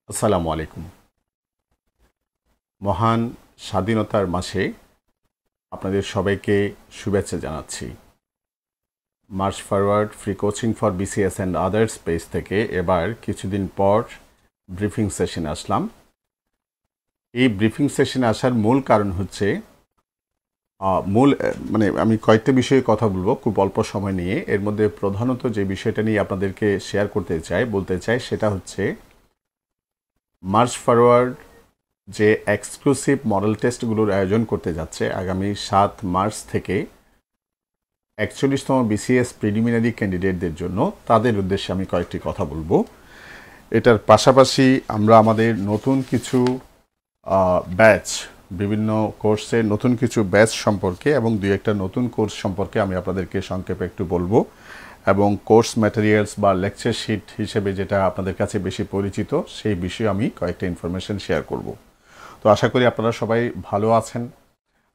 আসসালামু আলাইকুম। মহান স্বাধীনতার মাসে আপনাদের সবাইকে শুভেচ্ছা জানাচ্ছি। March forward free coaching for BCS and others page থেকে এবার কিছুদিন পর ব্রিফিং সেশনে আসলাম। এই ব্রিফিং সেশনে আসার মূল কারণ হচ্ছে আমি কয়েকটা বিষয়ে কথা বলবো খুব অল্প সময় নিয়ে। এর মধ্যে প্রধানত যে বিষয়টা নিয়ে আপনাদেরকে শেয়ার বলতে চাই সেটা হচ্ছে মার্চ ফরওয়ার্ড যে এক্সক্লুসিভ মডেল টেস্টগুলোর আয়োজন করতে যাচ্ছে আগামী 7 মার্চ থেকে 41তম বিসিএস প্রিলিমিনারি ক্যান্ডিডেটদের জন্য, তাদের উদ্দেশ্যে আমি কয়েকটি কথা বলবো। এটার পাশাপাশি আমরা আমাদের নতুন কিছু ব্যাচ, বিভিন্ন কোর্সের নতুন কিছু ব্যাচ সম্পর্কে এবং দুই একটা নতুন কোর্স সম্পর্কে আমি আপনাদেরকে সংক্ষেপে একটু বলবো, এবং কোর্স ম্যাটেরিয়ালস বা লেকচার শিট হিসেবে যেটা আপনাদের কাছে বেশি পরিচিত সেই বিষয়ে আমি কয়েকটা ইনফরমেশন শেয়ার করব। তো আশা করি আপনারা সবাই ভালো আছেন।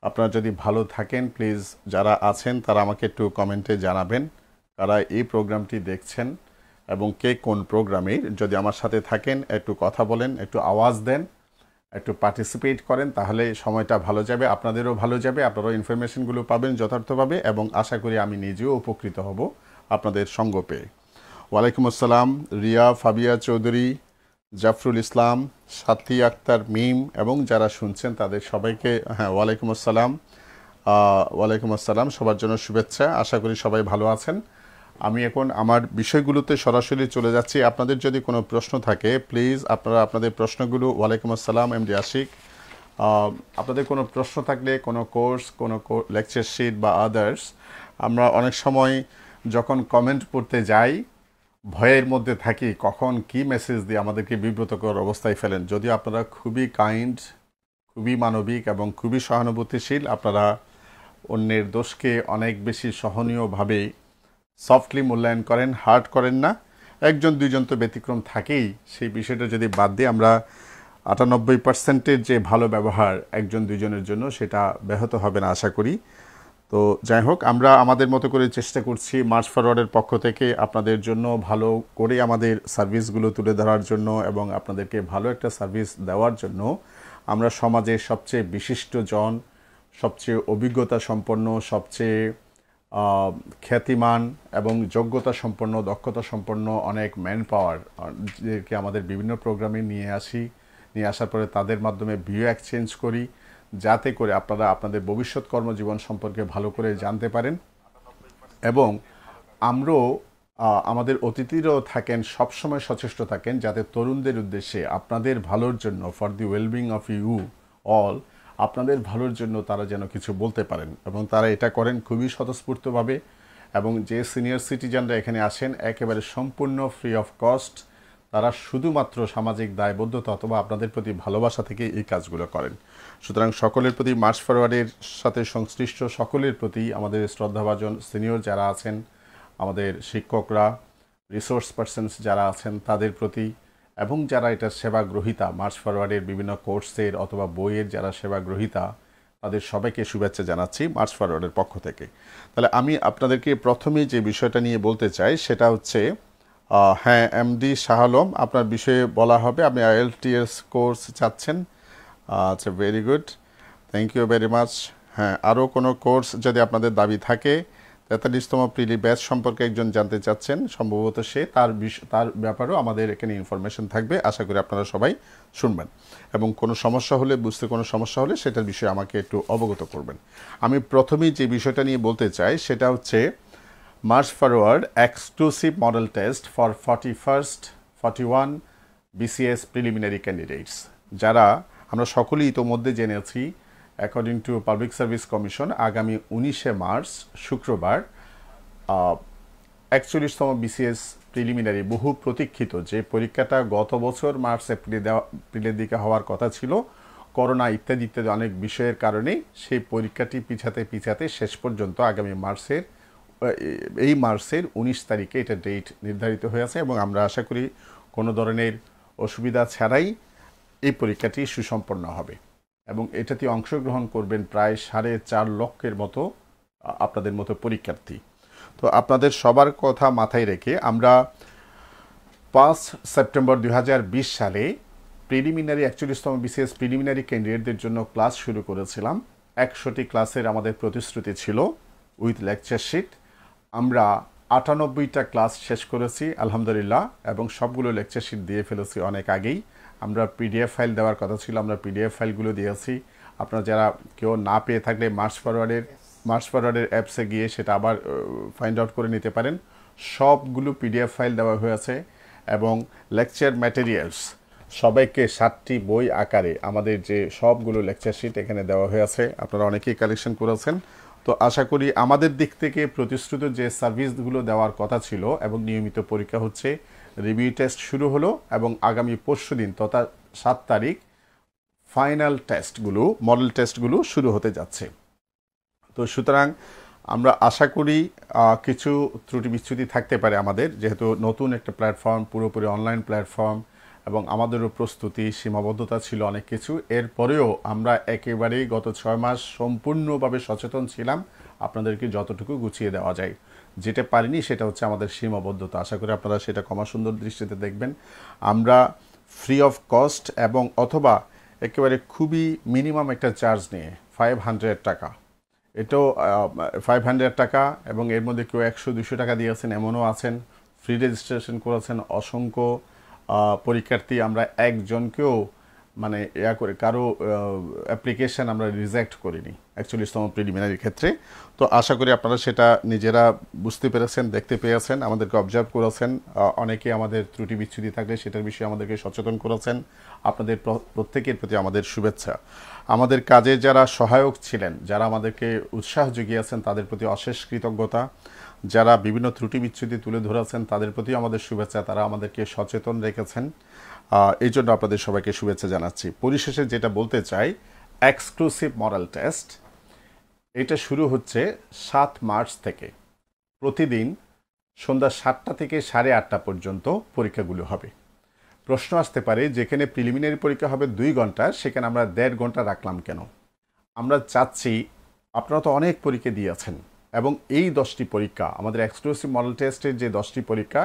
আপনারা যদি ভালো থাকেন প্লিজ যারা আছেন তারা আমাকে একটু কমেন্টে জানাবেন কারা এই প্রোগ্রামটি দেখছেন এবং কে কোন প্রোগ্রামে। যদি আমার সাথে থাকেন একটু কথা বলেন, একটু আওয়াজ দেন, একটু পার্টিসিপেট করেন, তাহলে সময়টা ভালো যাবে, আপনাদেরও ভালো যাবে, আপনারাও ইনফরমেশনগুলো পাবেন যথার্থভাবে, এবং আশা করি আমি নিজেও উপকৃত হব আপনাদের সঙ্গ পেয়ে। ওয়ালাইকুম আসসালাম রিয়া ফাবিয়া চৌধুরী, জাফরুল ইসলাম, সাথী আক্তার মিম এবং যারা শুনছেন তাদের সবাইকে ওয়ালাইকুম আসসালাম। ওয়ালাইকুম আসসালাম, সবার জন্য শুভেচ্ছা। আশা করি সবাই ভালো আছেন। আমি এখন আমার বিষয়গুলোতে সরাসরি চলে যাচ্ছি। আপনাদের যদি কোনো প্রশ্ন থাকে প্লিজ আপনারা আপনাদের প্রশ্নগুলো, ওয়ালাইকুম আসসালাম এমডি আশিক, আপনাদের কোনো প্রশ্ন থাকলে কোনো কোর্স, কোনো লেকচার শিট বা আদার্স, আমরা অনেক সময় যখন কমেন্ট পড়তে যাই ভয়ের মধ্যে থাকি কখন কি মেসেজ দিয়ে আমাদেরকে বিব্রতকর অবস্থায় ফেলেন। যদিও আপনারা খুবই কাইন্ড, খুবই মানবিক এবং খুবই সহানুভূতিশীল, আপনারা অন্যের দোষকে অনেক বেশি সহনীয়ভাবে সফটলি মূল্যায়ন করেন, হার্ট করেন না। একজন দুইজন তো ব্যতিক্রম থাকেই, সেই বিষয়টা যদি বাদ দিয়ে আমরা 98%-এর যে ভালো ব্যবহার একজন দুইজনের জন্য সেটা ব্যাহত হবে না আশা করি। তো যাই হোক, আমরা আমাদের মতো করে চেষ্টা করছি মার্চ ফরওয়ার্ডের পক্ষ থেকে আপনাদের জন্য ভালো করে আমাদের সার্ভিসগুলো তুলে ধরার জন্য এবং আপনাদেরকে ভালো একটা সার্ভিস দেওয়ার জন্য। আমরা সমাজের সবচেয়ে বিশিষ্টজন, সবচেয়ে অভিজ্ঞতা সম্পন্ন, সবচেয়ে খ্যাতিমান এবং যোগ্যতা সম্পন্ন, দক্ষতা সম্পন্ন অনেক ম্যান পাওয়ার যেকে আমাদের বিভিন্ন প্রোগ্রামে নিয়ে আসার পরে তাদের মাধ্যমে ভিউ এক্সচেঞ্জ করি, যাতে করে আপনারা আপনাদের ভবিষ্যৎ কর্মজীবন সম্পর্কে ভালো করে জানতে পারেন। এবং আমরাও আমাদের অতিথিরাও থাকেন, সবসময় সচেষ্ট থাকেন যাতে তরুণদের উদ্দেশ্যে আপনাদের ভালোর জন্য, for the wellbeing of you all, আপনাদের ভালোর জন্য তারা যেন কিছু বলতে পারেন, এবং তারা এটা করেন খুবই স্বতঃস্ফূর্তভাবে। এবং যে সিনিয়র সিটিজেনরা এখানে আসেন একেবারে সম্পূর্ণ ফ্রি অফ কস্ট, তারা শুধুমাত্র সামাজিক দায়বদ্ধতা অথবা আপনাদের প্রতি ভালোবাসা থেকে এই কাজগুলো করেন। সুতরাং সকলের প্রতি, মার্চ ফরওয়ার্ডের সাথে সংশ্লিষ্ট সকলের প্রতি আমাদের শ্রদ্ধাভাজন সিনিয়র যারা আছেন, আমাদের শিক্ষকরা, রিসোর্স পার্সনস যারা আছেন তাদের প্রতি, এবং যারা এটা সেবা গ্রহীতা, মার্চ ফরওয়ার্ডের বিভিন্ন কোর্সের অথবা বইয়ের যারা সেবা গ্রহীতা, তাদের সবাইকে শুভেচ্ছা জানাচ্ছি মার্চ ফরওয়ার্ডের পক্ষ থেকে। তাহলে আমি আপনাদেরকে প্রথমেই যে বিষয়টা নিয়ে বলতে চাই সেটা হচ্ছে, হ্যাঁ এমডি শাহ আলম, আপনার বিষয়ে বলা হবে। আপনি আইএলটিএস কোর্স চাচ্ছেন, আচ্ছা very good, thank you very much. হ্যাঁ, আরও কোনো কোর্স যদি আপনাদের দাবি থাকে, 43তম প্রিলি ব্যাচ সম্পর্কে একজন জানতে চাচ্ছেন, সম্ভবত সে তার ব্যাপারেও আমাদের এখানে ইনফরমেশন থাকবে, আশা করি আপনারা সবাই শুনবেন। এবং কোনো সমস্যা হলে, বুঝতে কোনো সমস্যা হলে সেটার বিষয়ে আমাকে একটু অবগত করবেন। আমি প্রথমেই যে বিষয়টা নিয়ে বলতে চাই সেটা হচ্ছে March forward exclusive model test for 41 BCS preliminary candidates, যারা আমরা সকলেই ইতোমধ্যে জেনেছি according to public service commission আগামী 19শে মার্চ শুক্রবার 41তম বিসিএস প্রিলিমিনারি বহু প্রতীক্ষিত যে পরীক্ষাটা গত বছর মার্চ এপ্রিলের দিকে হওয়ার কথা ছিল, করোনা ইত্যাদি ইত্যাদি অনেক বিষয়ের কারণে সেই পরীক্ষাটি পিছাতে শেষ পর্যন্ত আগামী মার্চের 19 তারিখে এটা ডেট নির্ধারিত হয়েছে, এবং আমরা আশা করি কোনো ধরনের অসুবিধা ছাড়াই এই পরীক্ষাটি সুসম্পন্ন হবে। এবং এটাতে অংশগ্রহণ করবেন প্রায় 4.5 লক্ষের মতো আপনাদের মতো পরীক্ষার্থী। তো আপনাদের সবার কথা মাথায় রেখে আমরা 5 সেপ্টেম্বর 2020 সালে প্রিলিমিনারি 41তম বিসিএস প্রিলিমিনারি ক্যান্ডিডেটদের জন্য ক্লাস শুরু করেছিলাম। 100টি ক্লাসের আমাদের প্রতিশ্রুতি ছিল উইথ লেকচার শিট। আমরা 98টা ক্লাস শেষ করেছি আলহামদুলিল্লাহ, এবং সবগুলো লেকচার শিট দিয়ে ফেলেছি অনেক আগেই। আমরা পিডিএফ ফাইল দেওয়ার কথা ছিল, আমরা পিডিএফ ফাইলগুলো দিয়েছি। আপনারা যারা কেউ না পেয়ে থাকলে মার্চ ফরওয়ার্ডের অ্যাপসে গিয়ে সেটা আবার ফাইন্ড আউট করে নিতে পারেন। সবগুলো পিডিএফ ফাইল দেওয়া হয়েছে এবং লেকচার ম্যাটেরিয়ালস সবাইকে 7টি বই আকারে আমাদের যে সবগুলো লেকচার শিট এখানে দেওয়া হয়েছে। আপনারা অনেকেই কালেকশন করেছেন। তো আশা করি আমাদের দিক থেকে প্রতিশ্রুত যে সার্ভিসগুলো দেওয়ার কথা ছিল এবং নিয়মিত পরীক্ষা হচ্ছে, রিভিউ টেস্ট শুরু হলো এবং আগামী পরশুদিন তথা 7 তারিখ ফাইনাল টেস্টগুলো, মডেল টেস্টগুলো শুরু হতে যাচ্ছে। তো সুতরাং আমরা আশা করি কিছু ত্রুটি বিচ্যুতি থাকতে পারে আমাদের, যেহেতু নতুন একটা প্ল্যাটফর্ম, পুরোপুরি অনলাইন প্ল্যাটফর্ম, এবং আমাদেরও প্রস্তুতি সীমাবদ্ধতা ছিল অনেক কিছু। এরপরেও আমরা একেবারেই গত 6 মাস সম্পূর্ণভাবে সচেতন ছিলাম আপনাদেরকে যতটুকু গুছিয়ে দেওয়া যায়। যেটা পারিনি সেটা হচ্ছে আমাদের সীমাবদ্ধতা। আশা করি আপনারা সেটা ক্ষমা সুন্দর দৃষ্টিতে দেখবেন। আমরা ফ্রি অফ কস্ট এবং অথবা একেবারে খুবই মিনিমাম একটা চার্জ নিয়ে 500 টাকা, এটাও 500 টাকা, এবং এর মধ্যে কেউ 100-200 টাকা দিয়েছেন এমনও আছেন। ফ্রি রেজিস্ট্রেশন করেছেন অসংখ্য পরীক্ষার্থী। আমরা একজনকেও মানে করে কারো অ্যাপ্লিকেশান আমরা রিজেক্ট করিনি 41তম প্রিলিমিনারির ক্ষেত্রে। তো আশা করি আপনারা সেটা নিজেরা বুঝতে পেরেছেন, দেখতে পেয়েছেন, আমাদেরকে অবজার্ভ করেছেন। অনেকে আমাদের ত্রুটি বিচ্ছুতি থাকলে সেটার বিষয়ে আমাদেরকে সচেতন করেছেন। আপনাদের প্রত্যেকের প্রতি আমাদের শুভেচ্ছা। আমাদের কাজে যারা সহায়ক ছিলেন, যারা আমাদেরকে উৎসাহ জুগিয়েছেন, তাদের প্রতি অশেষ কৃতজ্ঞতা। যারা বিভিন্ন ত্রুটি বিচ্ছুতি তুলে ধরেছেন তাদের প্রতি আমাদের শুভেচ্ছা, তারা আমাদেরকে সচেতন রেখেছেন। এই জন্য আপনাদের সবাইকে শুভেচ্ছা জানাচ্ছি। পরিশেষে যেটা বলতে চাই, এক্সক্লুসিভ মডেল টেস্ট এটা শুরু হচ্ছে 7 মার্চ থেকে। প্রতিদিন সন্ধ্যা 7টা থেকে 8:30 পর্যন্ত পরীক্ষাগুলো হবে। প্রশ্ন আসতে পারে, যেখানে প্রিলিমিনারি পরীক্ষা হবে 2 ঘন্টা, সেখানে আমরা 1.5 ঘন্টা রাখলাম কেন? আমরা চাচ্ছি, আপনারা তো অনেক পরীক্ষা দিয়েছেন, এবং এই 10টি পরীক্ষা, আমাদের এক্সক্লুসিভ মডেল টেস্টের যে 10টি পরীক্ষা,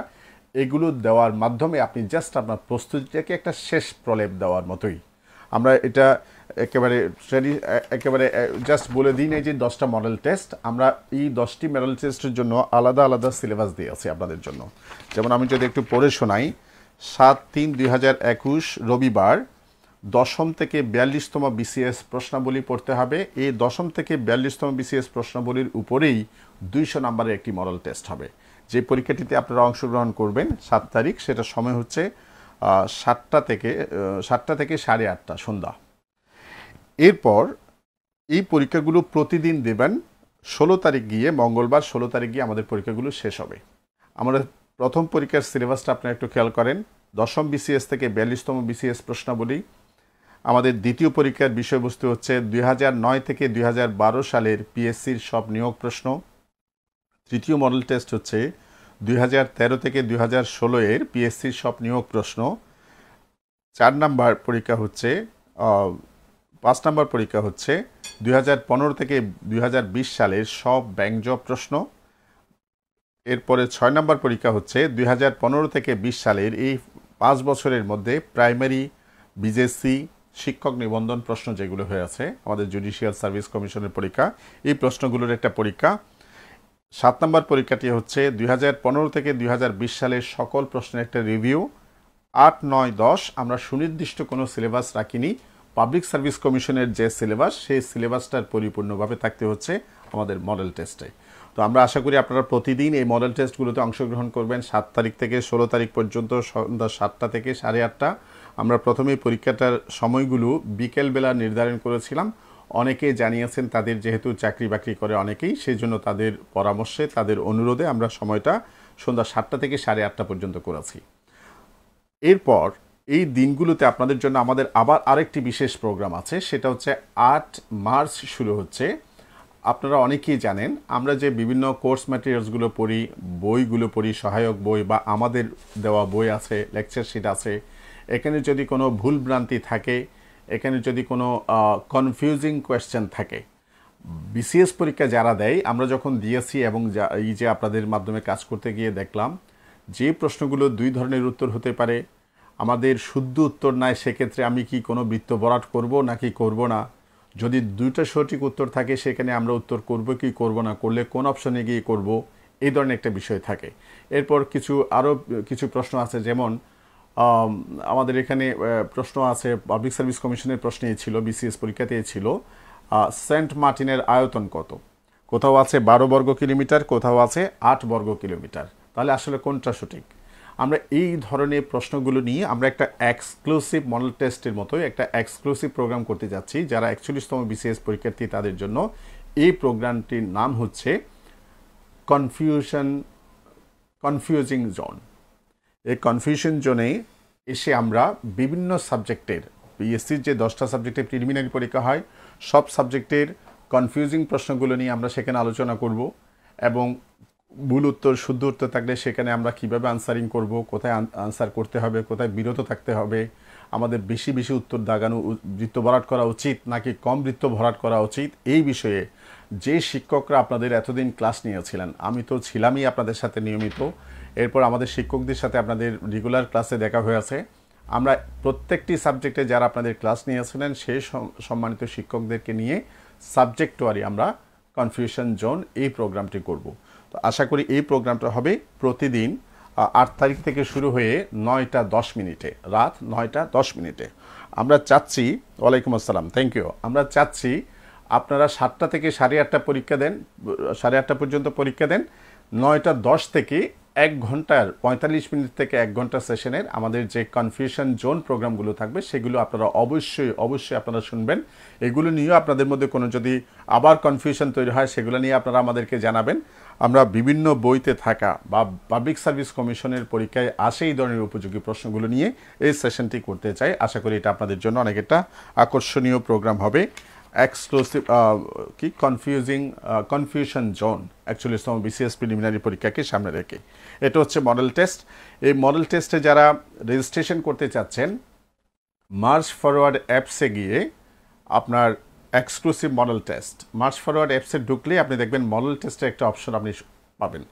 এগুলো দেওয়ার মাধ্যমে আপনি জাস্ট আপনার প্রস্তুতিটাকে একটা শেষ প্রলেপ দেওয়ার মতোই। আমরা এটা একেবারে জাস্ট বলে দিই না যে 10টা মডেল টেস্ট। আমরা এই 10টি মডেল টেস্টের জন্য আলাদা আলাদা সিলেবাস দিয়েছি আপনাদের জন্য। যেমন আমি যদি একটু পড়ে শোনাই, 7/3/2021 রবিবার 10ম থেকে 42তম বিসিএস প্রশ্নাবলী পড়তে হবে। এই 10ম থেকে 42তম বিসিএস প্রশ্নাবলীর উপরেই 200 নম্বরের একটি মডেল টেস্ট হবে। যে পরীক্ষাটিতে আপনারা অংশগ্রহণ করবেন 7 তারিখ, সেটা সময় হচ্ছে 7টা থেকে 8:30 সন্ধ্যা। এরপর এই পরীক্ষাগুলো প্রতিদিন দেবেন। 16 তারিখ গিয়ে, মঙ্গলবার 16 তারিখ গিয়ে আমাদের পরীক্ষাগুলো শেষ হবে। আমরা প্রথম পরীক্ষার সিলেবাসটা আপনারা একটু খেয়াল করেন। 10ম বিসিএস থেকে 42তম বিসিএস প্রশ্নাবলী। আমাদের দ্বিতীয় পরীক্ষার বিষয়বস্তু হচ্ছে 2009 থেকে 2012 সালের পিএসসির সব নিয়োগ প্রশ্ন। তৃতীয় মডেল টেস্ট হচ্ছে 2013 থেকে 2016 এর পিএসসির সব নিয়োগ প্রশ্ন। 5 নাম্বার পরীক্ষা হচ্ছে 2015 থেকে 2020 সালের সব ব্যাংক জব প্রশ্ন। এরপরে 6 নাম্বার পরীক্ষা হচ্ছে 2015 থেকে 20 সালের এই 5 বছরের মধ্যে প্রাইমারি বিজেসি শিক্ষক নিবন্ধন প্রশ্ন যেগুলো হয়েছে আমাদের জুডিশিয়াল সার্ভিস কমিশনের পরীক্ষা, এই প্রশ্নগুলোর একটা পরীক্ষা। 7 নম্বর পরীক্ষাটি হচ্ছে 2015 থেকে 2020 সালের সকল প্রশ্নের একটা রিভিউ। 8, 9, 10 আমরা সুনির্দিষ্ট কোনো সিলেবাস রাখিনি। পাবলিক সার্ভিস কমিশনের যে সিলেবাস, সেই সিলেবাসটার পরিপূর্ণভাবে থাকতে হচ্ছে আমাদের মডেল টেস্টে। তো আমরা আশা করি আপনারা প্রতিদিন এই মডেল টেস্টগুলোতে অংশগ্রহণ করবেন। 7 তারিখ থেকে 16 তারিখ পর্যন্ত সন্ধ্যা 7টা থেকে 8:30। আমরা প্রথমেই পরীক্ষাটার সময়গুলো বিকেলবেলা নির্ধারণ করেছিলাম। অনেকেই জানিয়েছেন তাদের যেহেতু চাকরি বাকরি করে অনেকেই, সেই জন্য তাদের পরামর্শে, তাদের অনুরোধে আমরা সময়টা সন্ধ্যা 7টা থেকে 8:30 পর্যন্ত করেছি। এরপর এই দিনগুলোতে আপনাদের জন্য আমাদের আবার আরেকটি বিশেষ প্রোগ্রাম আছে, সেটা হচ্ছে 8 মার্চ শুরু হচ্ছে। আপনারা অনেকেই জানেন আমরা যে বিভিন্ন কোর্স ম্যাটেরিয়ালসগুলো পড়ি, বইগুলো পড়ি, সহায়ক বই বা আমাদের দেওয়া বই আছে, লেকচার শিট আছে, এখানে যদি কোনো ভুলভ্রান্তি থাকে, এখানে যদি কোনো কনফিউজিং কোয়েশ্চেন থাকে, বিসিএস পরীক্ষা যারা দেয়, আমরা যখন দিয়েছি এবং এই যে আপনাদের মাধ্যমে কাজ করতে গিয়ে দেখলাম যে প্রশ্নগুলো 2 ধরনের উত্তর হতে পারে, আমাদের শুদ্ধ উত্তর নাই, সেক্ষেত্রে আমি কি কোনো বৃত্ত ভরাট করব নাকি করব না, যদি দুইটা সঠিক উত্তর থাকে সেখানে আমরা উত্তর করব কি করব না, করলে কোন অপশনে গিয়ে করব, এই ধরনের একটা বিষয় থাকে। এরপর আরও কিছু প্রশ্ন আছে, যেমন আমাদের এখানে প্রশ্ন আছে, পাবলিক সার্ভিস কমিশনের প্রশ্নেই ছিল, বিসিএস পরীক্ষাতেই ছিল, সেন্ট মার্টিনের আয়তন কত? কোথাও আছে 12 বর্গ কিলোমিটার, কোথাও আছে 8 বর্গ কিলোমিটার। তাহলে আসলে কোনটা সঠিক? আমরা এই ধরনের প্রশ্নগুলো নিয়ে আমরা একটা এক্সক্লুসিভ মডেল টেস্টের মতো একটা এক্সক্লুসিভ প্রোগ্রাম করতে যাচ্ছি। যারা 41তম বিসিএস পরীক্ষার্থী তাদের জন্য এই প্রোগ্রামটির নাম হচ্ছে কনফিউজিং জোন। এই কনফিউশন জোনে এসে আমরা বিভিন্ন সাবজেক্টের, বিএসসির যে 10টা সাবজেক্টের প্রিলিমিনারি পরীক্ষা হয়, সব সাবজেক্টের কনফিউজিং প্রশ্নগুলো নিয়ে আমরা সেখানে আলোচনা করব, এবং ভুল উত্তর শুদ্ধ উত্তর থাকলে সেখানে আমরা কিভাবে আনসারিং করব, কোথায় আনসার করতে হবে, কোথায় বিরত থাকতে হবে, আমাদের বেশি বেশি উত্তর দাগানো, বৃত্ত ভরাট করা উচিত নাকি কম বৃত্ত ভরাট করা উচিত, এই বিষয়ে যে শিক্ষকরা আপনাদের এতদিন ক্লাস নিয়েছিলেন, আমি তো ছিলামই আপনাদের সাথে নিয়মিত, এরপর আমাদের শিক্ষকদের সাথে আপনাদের রেগুলার ক্লাসে দেখা হয়েছে, আমরা প্রত্যেকটি সাবজেক্টে যারা আপনাদের ক্লাস নিয়েছিলেন সেই সম্মানিত শিক্ষকদেরকে নিয়ে সাবজেক্ট ওয়ারি আমরা কনফিউশন জোন এই প্রোগ্রামটি করব। তো আশা করি এই প্রোগ্রামটা হবে প্রতিদিন 8 তারিখ থেকে শুরু হয়ে 9টা 10 মিনিটে, রাত 9টা 10 মিনিটে। আমরা চাচ্ছি, ওয়ালাইকুম আসসালাম, থ্যাংক ইউ, আমরা চাচ্ছি আপনারা 7টা থেকে 8:30 পরীক্ষা দেন, 8:30 পর্যন্ত পরীক্ষা দেন, 9টা 10 থেকে 1 ঘন্টার 45 মিনিট থেকে 1 ঘন্টা সেশনের আমাদের যে কনফিউশন জোন প্রোগ্রামগুলো থাকবে সেগুলো আপনারা অবশ্যই আপনারা শুনবেন। এগুলো নিয়েও আপনাদের মধ্যে কোনো যদি আবার কনফিউশন তৈরি হয় সেগুলো নিয়ে আপনারা আমাদেরকে জানাবেন। আমরা বিভিন্ন বইতে থাকা বা পাবলিক সার্ভিস কমিশনের পরীক্ষায় আসে এই ধরনের উপযোগী প্রশ্নগুলো নিয়ে এই সেশনটি করতে চাই। আশা করি এটা আপনাদের জন্য অনেক একটা আকর্ষণীয় প্রোগ্রাম হবে। এক্সক্লুসিভ কনফিউশন জোন 41তম বিসিএস প্রিলিমিনারি পরীক্ষাকে সামনে রেখে এটা হচ্ছে মডেল টেস্ট। এই মডেল টেস্টে যারা রেজিস্ট্রেশন করতে চাচ্ছেন, মার্চ ফরওয়ার্ড অ্যাপসে গিয়ে আপনার exclusive model test, March forward অ্যাপসে ঢুকলে আপনি দেখবেন মডেল টেস্টের একটা অপশন আপনি পাবেন।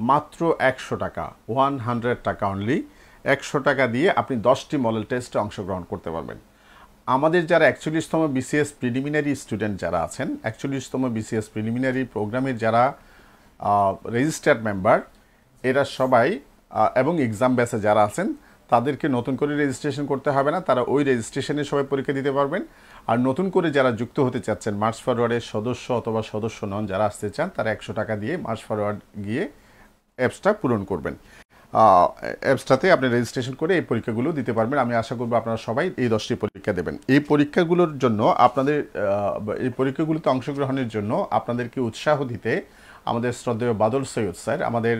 মাত্র 100 টাকা, 100 টাকা অনলি, 100 টাকা দিয়ে আপনি 10টি মডেল টেস্টে অংশগ্রহণ করতে পারবেন। আমাদের যারা 41তম বিসিএস প্রিলিমিনারি স্টুডেন্ট যারা আছেন, 41তম বিসিএস প্রিলিমিনারি প্রোগ্রামের যারা রেজিস্টার্ড মেম্বার, এরা সবাই এবং এক্সাম ব্যাচে যারা আছেন তাদেরকে নতুন করে রেজিস্ট্রেশন করতে হবে না, তারা ওই রেজিস্ট্রেশনে সবাই পরীক্ষা দিতে পারবেন। আর নতুন করে যারা যুক্ত হতে চাচ্ছেন, মার্চ ফরওয়ার্ডের সদস্য অথবা সদস্য নন যারা আসতে চান, তারা 100 টাকা দিয়ে মার্চ ফরওয়ার্ড গিয়ে অ্যাপসটা পূরণ করবেন। অ্যাপসটাতে আপনি রেজিস্ট্রেশন করে এই পরীক্ষাগুলো দিতে পারবেন। আমি আশা করব আপনারা সবাই এই 10টি পরীক্ষা দেবেন। এই পরীক্ষাগুলোর জন্য আপনাদের এই পরীক্ষাগুলোতে অংশগ্রহণের জন্য আপনাদেরকে উৎসাহ দিতে আমাদের শ্রদ্ধেয় বাদল সৈয়দ স্যার, আমাদের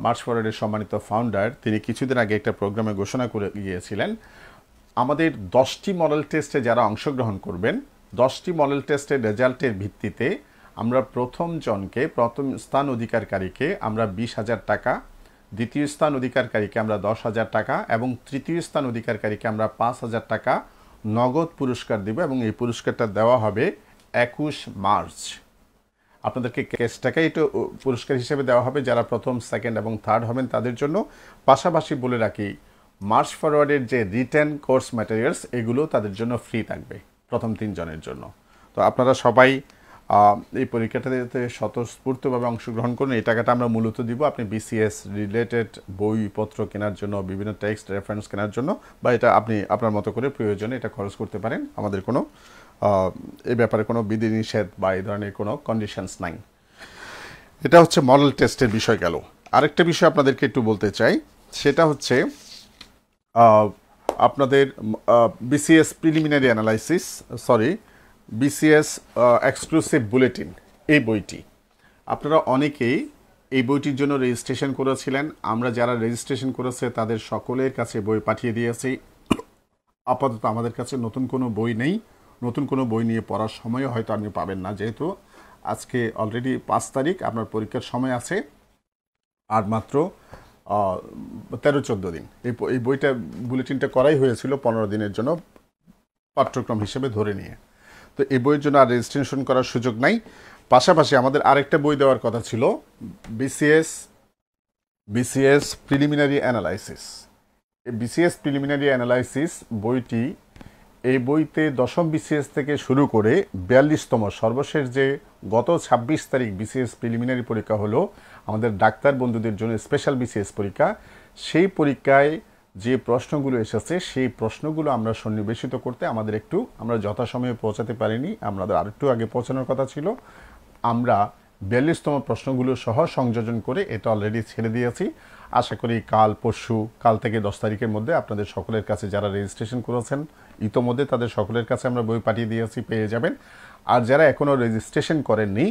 মার্চ ফরওয়ার্ডের সম্মানিত ফাউন্ডার, তিনি কিছুদিন আগে একটা প্রোগ্রামে ঘোষণা করে গিয়েছিলেন, আমাদের 10টি মডেল টেস্টে যারা অংশগ্রহণ করবেন, 10টি মডেল টেস্টের রেজাল্টের ভিত্তিতে আমরা প্রথম স্থান অধিকারকারীকে আমরা 20,000 টাকা, দ্বিতীয় স্থান অধিকারকারীকে আমরা 10,000 টাকা এবং তৃতীয় স্থান অধিকারকারীকে আমরা 5,000 টাকা নগদ পুরস্কার দেব, এবং এই পুরস্কারটা দেওয়া হবে 21 মার্চ। আপনাদেরকে ক্যাশ টাকাই এটা পুরস্কার হিসেবে দেওয়া হবে যারা প্রথম, সেকেন্ড এবং থার্ড হবেন তাদের জন্য। পাশাপাশি বলে রাখি, মার্চ ফরওয়ার্ডের যে রিটেন কোর্স ম্যাটেরিয়ালস এগুলো তাদের জন্য ফ্রি থাকবে প্রথম 3 জনের জন্য। তো আপনারা সবাই এই পরীক্ষাটাতে স্বতঃস্ফূর্তভাবে অংশগ্রহণ করুন। এই টাকাটা আমরা মূলত দিব আপনি বিসিএস রিলেটেড বইপত্র কেনার জন্য, বিভিন্ন টেক্সট রেফারেন্স কেনার জন্য, বা এটা আপনি আপনার মতো করে প্রয়োজনে এটা খরচ করতে পারেন। আমাদের কোনো এই ব্যাপারে কোনো বিধিনিষেধ বা এই ধরনের কোনো কন্ডিশনস নাই। এটা হচ্ছে মডেল টেস্টের বিষয় গেল। আরেকটা বিষয় আপনাদেরকে একটু বলতে চাই, সেটা হচ্ছে আপনাদের BCS preliminary analysis, BCS exclusive bulletin, এই বইটি আপনারা অনেকেই এই বইটির জন্য রেজিস্ট্রেশন করেছিলেন। আমরা যারা রেজিস্ট্রেশন করেছে তাদের সকলের কাছে বই পাঠিয়ে দিয়েছি। আপাতত আমাদের কাছে নতুন কোনো বই নেই, নতুন কোনো বই নিয়ে পড়ার সময়ও হয়তো আপনি পাবেন না, যেহেতু আজকে অলরেডি 5 তারিখ, আপনার পরীক্ষার সময় আছে আর মাত্র 13-14 দিন। এই বইটা বুলেটিনটা করাই হয়েছিল 15 দিনের জন্য পাঠ্যক্রম হিসেবে ধরে নিয়ে। তো এই বইয়ের জন্য আর রেজিস্ট্রেশন করার সুযোগ নাই। পাশাপাশি আমাদের আরেকটা বই দেওয়ার কথা ছিল, BCS preliminary analysis. BCS preliminary analysis বইটি, এই বইতে দশম বিসিএস থেকে শুরু করে 42তম সর্বশেষ যে গত 26 তারিখ বিসিএস প্রিলিমিনারি পরীক্ষা হলো আমাদের ডাক্তার বন্ধুদের জন্য স্পেশাল বিসিএস পরীক্ষা, সেই পরীক্ষায় যে প্রশ্নগুলো এসেছে সেই প্রশ্নগুলো আমরা সন্নিবেশিত করতে আমরা যথাসময়ে পৌঁছাতে পারিনি, আমাদের আরেকটু আগে পৌঁছানোর কথা ছিল। আমরা 42তম প্রশ্নগুলো সহ সংযোজন করে এটা অলরেডি ছেড়ে দিয়েছি। আশা করি কাল থেকে 10 তারিখের মধ্যে আপনাদের সকলের কাছে যারা রেজিস্ট্রেশন করেছেন ইতোমধ্যে তাদের সকলের কাছে আমরা বই পাঠিয়ে দিয়েছি, পেয়ে যাবেন। আর যারা এখনও রেজিস্ট্রেশন করেননি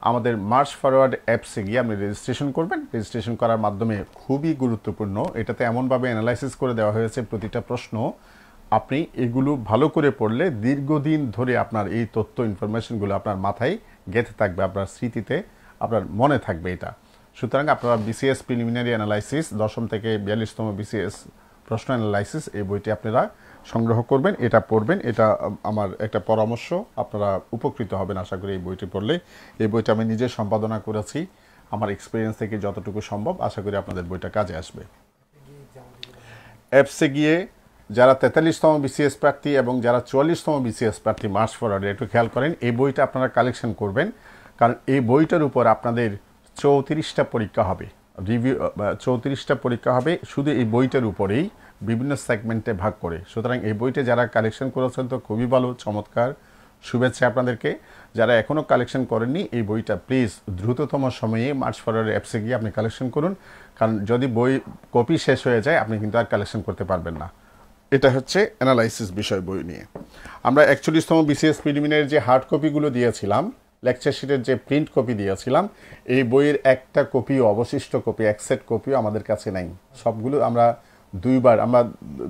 আমাদের মার্চ ফরওয়ার্ড অ্যাপসে গিয়ে আপনি রেজিস্ট্রেশন করবেন। রেজিস্ট্রেশন করার মাধ্যমে খুবই গুরুত্বপূর্ণ, এটাতে এমনভাবে অ্যানালাইসিস করে দেওয়া হয়েছে প্রতিটা প্রশ্ন, আপনি এগুলো ভালো করে পড়লে দীর্ঘদিন ধরে আপনার এই তথ্য ইনফরমেশনগুলো আপনার মাথায় গেঁথে থাকবে, আপনার স্মৃতিতে আপনার মনে থাকবে এটা। সুতরাং আপনারা বিসিএস প্রিলিমিনারি অ্যানালাইসিস দশম থেকে 42তম বিসিএস প্রশ্ন অ্যানালাইসিস এই বইটি আপনারা সংগ্রহ করবেন, এটা পড়বেন, এটা আমার একটা পরামর্শ, আপনারা উপকৃত হবেন আশা করি এই বইটি পড়লে। এই বইটা আমি নিজে সম্পাদনা করেছি, আমার এক্সপিরিয়েন্স থেকে যতটুকু সম্ভব আশা করি আপনাদের বইটা কাজে আসবে। অ্যাপসে গিয়ে যারা 43তম বিসিএস প্রার্থী এবং যারা 44তম বিসিএস প্রার্থী মার্চ ফরওয়ার্ডে একটু খেয়াল করেন, এই বইটা আপনারা কালেকশন করবেন, কারণ এই বইটার উপর আপনাদের 34টা পরীক্ষা হবে, 34টা পরীক্ষা হবে শুধু এই বইটার উপরেই বিভিন্ন সেগমেন্টে ভাগ করে। সুতরাং এই বইটা যারা কালেকশন করেছেন তো খুবই ভালো, চমৎকার, শুভেচ্ছা আপনাদেরকে। যারা এখনও কালেকশন করেননি এই বইটা প্লিজ দ্রুততম সময়ে মার্চ ফরওয়ার্ড অ্যাপসে গিয়ে আপনি কালেকশন করুন, কারণ যদি বই কপি শেষ হয়ে যায় আপনি কিন্তু আর কালেকশন করতে পারবেন না। এটা হচ্ছে অ্যানালাইসিস বিষয় বই নিয়ে। আমরা 41তম বিসিএস প্রিলিমিনারি যে হার্ড কপিগুলো দিয়েছিলাম, লেকচার শিটের যে প্রিন্ট কপি দিয়েছিলাম, এই বইয়ের একটা কপিও, অবশিষ্ট কপি, এক সেট কপিও আমাদের কাছে নেই। সবগুলো আমরা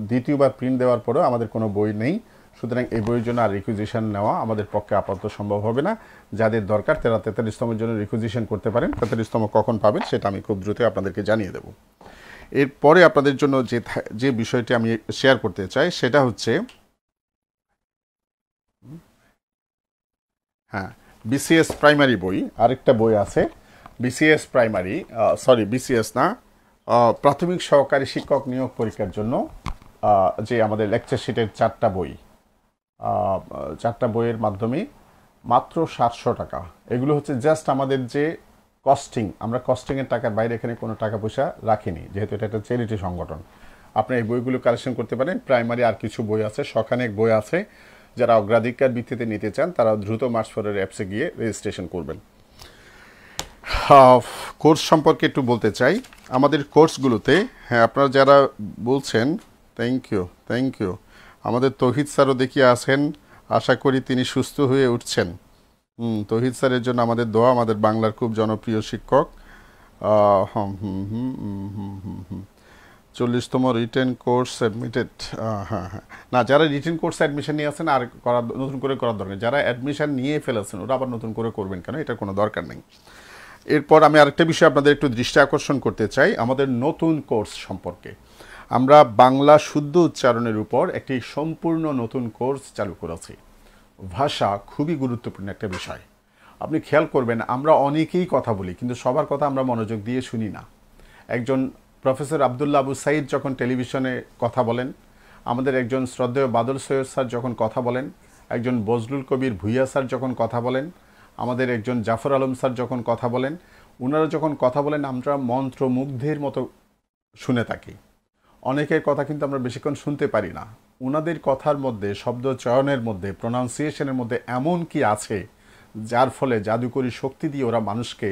দ্বিতীয়বার প্রিন্ট দেওয়ার পরেও আমাদের কোনো বই নেই। সুতরাং এই বইয়ের জন্য আর রিকুইজিশন নেওয়া আমাদের পক্ষে আপাতত সম্ভব হবে না। যাদের দরকার তারা 43তমের জন্য রিকুইজিশন করতে পারেন। 43তম কখন পাবেন সেটা আমি খুব দ্রুত আপনাদেরকে জানিয়ে দেব। এরপরে আপনাদের জন্য যে বিষয়টি আমি শেয়ার করতে চাই সেটা হচ্ছে, হ্যাঁ, বিসিএস প্রাইমারি বই, আরেকটা বই আছে বিসিএস প্রাইমারি, বিসিএস না, প্রাথমিক সহকারী শিক্ষক নিয়োগ পরীক্ষার জন্য যে আমাদের লেকচার শিটের 4টা বই, 4টা বইয়ের মাধ্যমে মাত্র 700 টাকা। এগুলো হচ্ছে জাস্ট আমাদের যে কস্টিং, আমরা কস্টিংয়ের টাকার বাইরে এখানে কোনো টাকা পয়সা রাখিনি, যেহেতু এটা একটা চ্যারিটি সংগঠন। আপনি এই বইগুলো কালেকশন করতে পারেন। প্রাইমারি আর কিছু বই আছে, শখানেক বই আছে, যারা অগ্রাধিকার ভিত্তিতে নিতে চান তারা দ্রুত মার্চ ফরওয়ার্ড অ্যাপসে গিয়ে রেজিস্ট্রেশন করবেন। কোর্স সম্পর্কে একটু বলতে চাই। আমাদের কোর্সগুলোতে, হ্যাঁ, আপনারা যারা বলছেন থ্যাংক ইউ, আমাদের তৌহিদ স্যারও দেখিয়ে আছেন, আশা করি তিনি সুস্থ হয়ে উঠছেন। তৌহিদ স্যারের জন্য আমাদের দোয়া, আমাদের বাংলার খুব জনপ্রিয় শিক্ষক। 40তম রিটেন কোর্স অ্যাডমিটেড, হ্যাঁ, না, যারা রিটেন কোর্সে অ্যাডমিশন নিয়ে আসেন আর নতুন করে করার দরকার, যারা অ্যাডমিশন নিয়ে ফেলেছেন ওরা আবার নতুন করে করবেন কেন, এটার কোনো দরকার নেই। এরপর আমি আরেকটা বিষয় আপনাদের একটু দৃষ্টি আকর্ষণ করতে চাই আমাদের নতুন কোর্স সম্পর্কে। আমরা বাংলা শুদ্ধ উচ্চারণের উপর একটি সম্পূর্ণ নতুন কোর্স চালু করেছি। ভাষা খুবই গুরুত্বপূর্ণ একটা বিষয়। আপনি খেয়াল করবেন আমরা অনেকেই কথা বলি কিন্তু সবার কথা আমরা মনোযোগ দিয়ে শুনি না। একজন প্রফেসর আবদুল্লাহ আবু সাইদ যখন টেলিভিশনে কথা বলেন, আমাদের একজন শ্রদ্ধেয় বাদল সৈয়দ স্যার যখন কথা বলেন, একজন বজলুল কবির ভুইয়া স্যার যখন কথা বলেন, আমাদের একজন জাফর আলম স্যার যখন কথা বলেন, ওনারা যখন কথা বলেন আমরা মন্ত্রমুগ্ধের মতো শুনে থাকি। অনেকের কথা কিন্তু আমরা বেশিক্ষণ শুনতে পারি না। ওনাদের কথার মধ্যে, শব্দ চয়নের মধ্যে, প্রনাউন্সিয়েশনের মধ্যে এমন কি আছে যার ফলে জাদুকরী শক্তি দিয়ে ওরা মানুষকে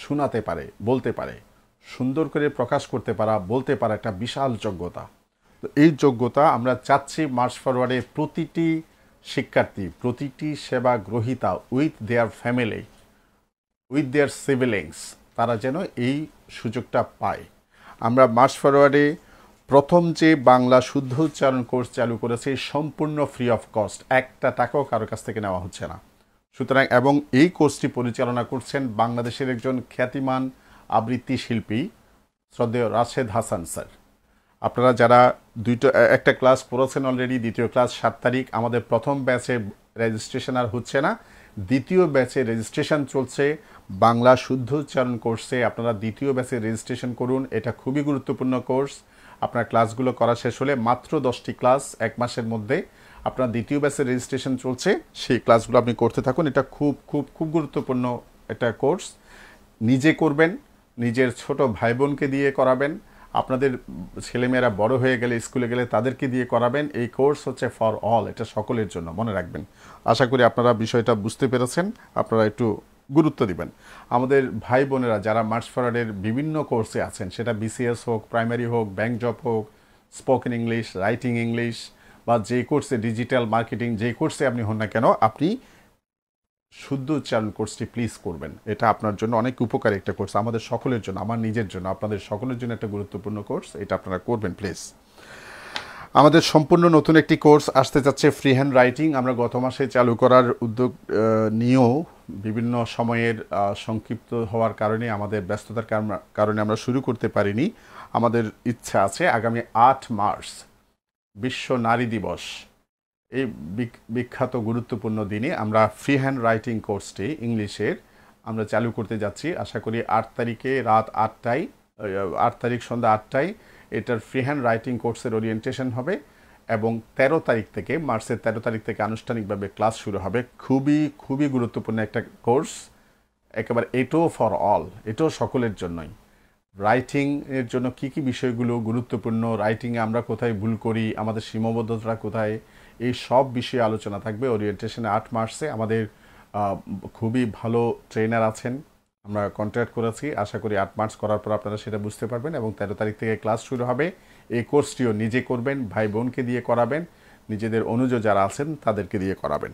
শোনাতে পারে, বলতে পারে, সুন্দর করে প্রকাশ করতে পারা, বলতে পারা একটা বিশাল যোগ্যতা। তো এই যোগ্যতা আমরা চাচ্ছি মার্চ ফরওয়ার্ডে প্রতিটি শিক্ষার্থী, প্রতিটি সেবা গ্রহীতা with their family, with their siblings, তারা যেন এই সুযোগটা পায়। আমরা মার্চ ফরওয়ার্ডে প্রথম যে বাংলা শুদ্ধ উচ্চারণ কোর্স চালু করেছি সম্পূর্ণ ফ্রি অফ কস্ট, একটা টাকাও কারো কাছ থেকে নেওয়া হচ্ছে না। সুতরাং এবং এই কোর্সটি পরিচালনা করছেন বাংলাদেশের একজন খ্যাতিমান আবৃত্তি শিল্পী শ্রদ্ধেয় রাশেদ হাসান স্যার। আপনারা যারা একটা ক্লাস পড়েছেন অলরেডি, দ্বিতীয় ক্লাস 7 তারিখ, আমাদের প্রথম ব্যাচে রেজিস্ট্রেশন আর হচ্ছে না, দ্বিতীয় ব্যাচে রেজিস্ট্রেশন চলছে বাংলা শুদ্ধ উচ্চারণ কোর্সে। আপনারা দ্বিতীয় ব্যাচে রেজিস্ট্রেশন করুন, এটা খুবই গুরুত্বপূর্ণ কোর্স। আপনার ক্লাসগুলো করা শেষ হলে মাত্র 10টি ক্লাস 1 মাসের মধ্যে আপনার দ্বিতীয় ব্যাচের রেজিস্ট্রেশন চলছে, সেই ক্লাসগুলো আপনি করতে থাকুন। এটা খুব খুব খুব গুরুত্বপূর্ণ একটা কোর্স। নিজে করবেন, নিজের ছোট ভাই বোনকে দিয়ে করাবেন, আপনাদের ছেলেমেয়েরা বড় হয়ে গেলে স্কুলে গেলে তাদেরকে দিয়ে করাবেন। এই কোর্স হচ্ছে ফর অল, এটা সকলের জন্য, মনে রাখবেন। আশা করি আপনারা বিষয়টা বুঝতে পেরেছেন, আপনারা একটু গুরুত্ব দিবেন। আমাদের ভাই বোনেরা যারা মার্চ ফরওয়ার্ডের বিভিন্ন কোর্সে আছেন, সেটা বিসিএস হোক, প্রাইমারি হোক, ব্যাংক জব হোক, স্পোকেন ইংলিশ, রাইটিং ইংলিশ, বা যে কোর্সে ডিজিটাল মার্কেটিং, যে কোর্সে আপনি হন না কেন, আপনি শুদ্ধ উচ্চারণ কোর্সটি প্লিজ করবেন। এটা আপনার জন্য অনেক উপকারী একটা কোর্স, আমাদের সকলের জন্য, আমার নিজের জন্য, আপনাদের সকলের জন্য একটা গুরুত্বপূর্ণ কোর্স। এটা আপনারা করবেন প্লিজ। আমাদের সম্পূর্ণ নতুন একটি কোর্স আসতে যাচ্ছে, ফ্রি হ্যান্ড রাইটিং। আমরা গত মাসে চালু করার উদ্যোগ নিয়েও বিভিন্ন সময়ের সংক্ষিপ্ত হওয়ার কারণে, আমাদের ব্যস্ততার কারণে আমরা শুরু করতে পারিনি। আমাদের ইচ্ছা আছে আগামী 8 মার্চ বিশ্ব নারী দিবস, এই বিখ্যাত গুরুত্বপূর্ণ দিনে আমরা ফ্রি হ্যান্ড রাইটিং কোর্সটি ইংলিশের আমরা চালু করতে যাচ্ছি। আশা করি 8 তারিখে রাত 8টায়, 8 তারিখ সন্ধ্যা 8টায় এটার ফ্রি হ্যান্ড রাইটিং কোর্সের ওরিয়েন্টেশন হবে, এবং 13 তারিখ থেকে, মার্চের 13 তারিখ থেকে আনুষ্ঠানিকভাবে ক্লাস শুরু হবে। খুবই খুবই গুরুত্বপূর্ণ একটা কোর্স, একেবারে এটাও ফর অল, এটাও সকলের জন্যই। রাইটিং এর জন্য কি কি বিষয়গুলো গুরুত্বপূর্ণ, রাইটিংয়ে আমরা কোথায় ভুল করি, আমাদের সীমাবদ্ধতা কোথায়, এই সব বিষয়ে আলোচনা থাকবে ওরিয়েন্টেশনে 8 মার্চে। আমাদের খুবই ভালো ট্রেনার আছেন, আমরা কন্ট্যাক্ট করেছি। আশা করি 8 মার্চ করার পর আপনারা সেটা বুঝতে পারবেন, এবং 13 তারিখ থেকে ক্লাস শুরু হবে। এই কোর্সটিও নিজে করবেন, ভাই বোনকে দিয়ে করাবেন, নিজেদের অনুজ যারা আছেন তাদেরকে দিয়ে করাবেন।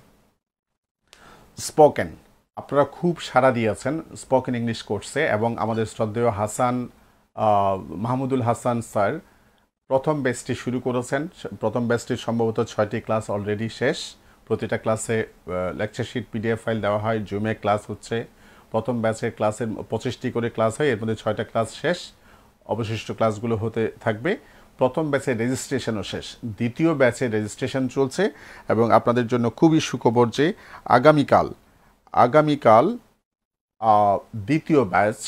স্পোকেন, আপনারা খুব সাড়া দিয়েছেন স্পোকেন ইংলিশ কোর্সে, এবং আমাদের শ্রদ্ধেয় মাহমুদুল হাসান স্যার প্রথম ব্যাচটি শুরু করেছেন। প্রথম ব্যাচটির সম্ভবত 6টি ক্লাস অলরেডি শেষ। প্রতিটা ক্লাসে লেকচার শিট পিডিএফ ফাইল দেওয়া হয়, জুমে ক্লাস হচ্ছে। প্রথম ব্যাচের ক্লাসের 25টি করে ক্লাস হয়, এর মধ্যে 6টা ক্লাস শেষ, অবশিষ্ট ক্লাসগুলো হতে থাকবে। প্রথম ব্যাচের রেজিস্ট্রেশনও শেষ, দ্বিতীয় ব্যাচের রেজিস্ট্রেশন চলছে, এবং আপনাদের জন্য খুবই সুখবর যে আগামীকাল দ্বিতীয় ব্যাচ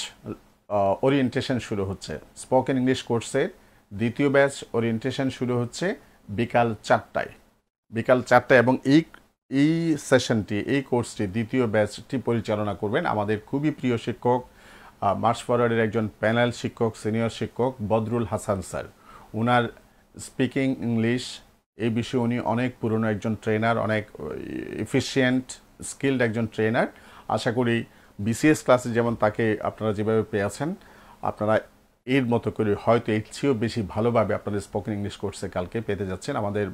ওরিয়েন্টেশন শুরু হচ্ছে। স্পোকেন ইংলিশ কোর্সের দ্বিতীয় ব্যাচ ওরিয়েন্টেশন শুরু হচ্ছে বিকাল 4টায়, এবং এই সেশনটি, এই কোর্সটি, দ্বিতীয় ব্যাচটি পরিচালনা করবেন আমাদের খুবই প্রিয় শিক্ষক, মার্চ ফরওয়ার্ডের একজন প্যানেল শিক্ষক, সিনিয়র শিক্ষক বদরুল হাসান স্যার। ওনার স্পিকিং ইংলিশ এই বিষয়ে উনি অনেক পুরনো একজন ট্রেনার, অনেক এফিশিয়েন্ট স্কিলড একজন ট্রেনার। আশা করি বিসিএস ক্লাসে যেমন তাকে আপনারা যেভাবে পেয়েছেন, আপনারা এর মতো করে হয়তো এর চেয়েও বেশি ভালোভাবে আপনাদের স্পোকেন ইংলিশ কোর্সে কালকে পেতে যাচ্ছেন। আমাদের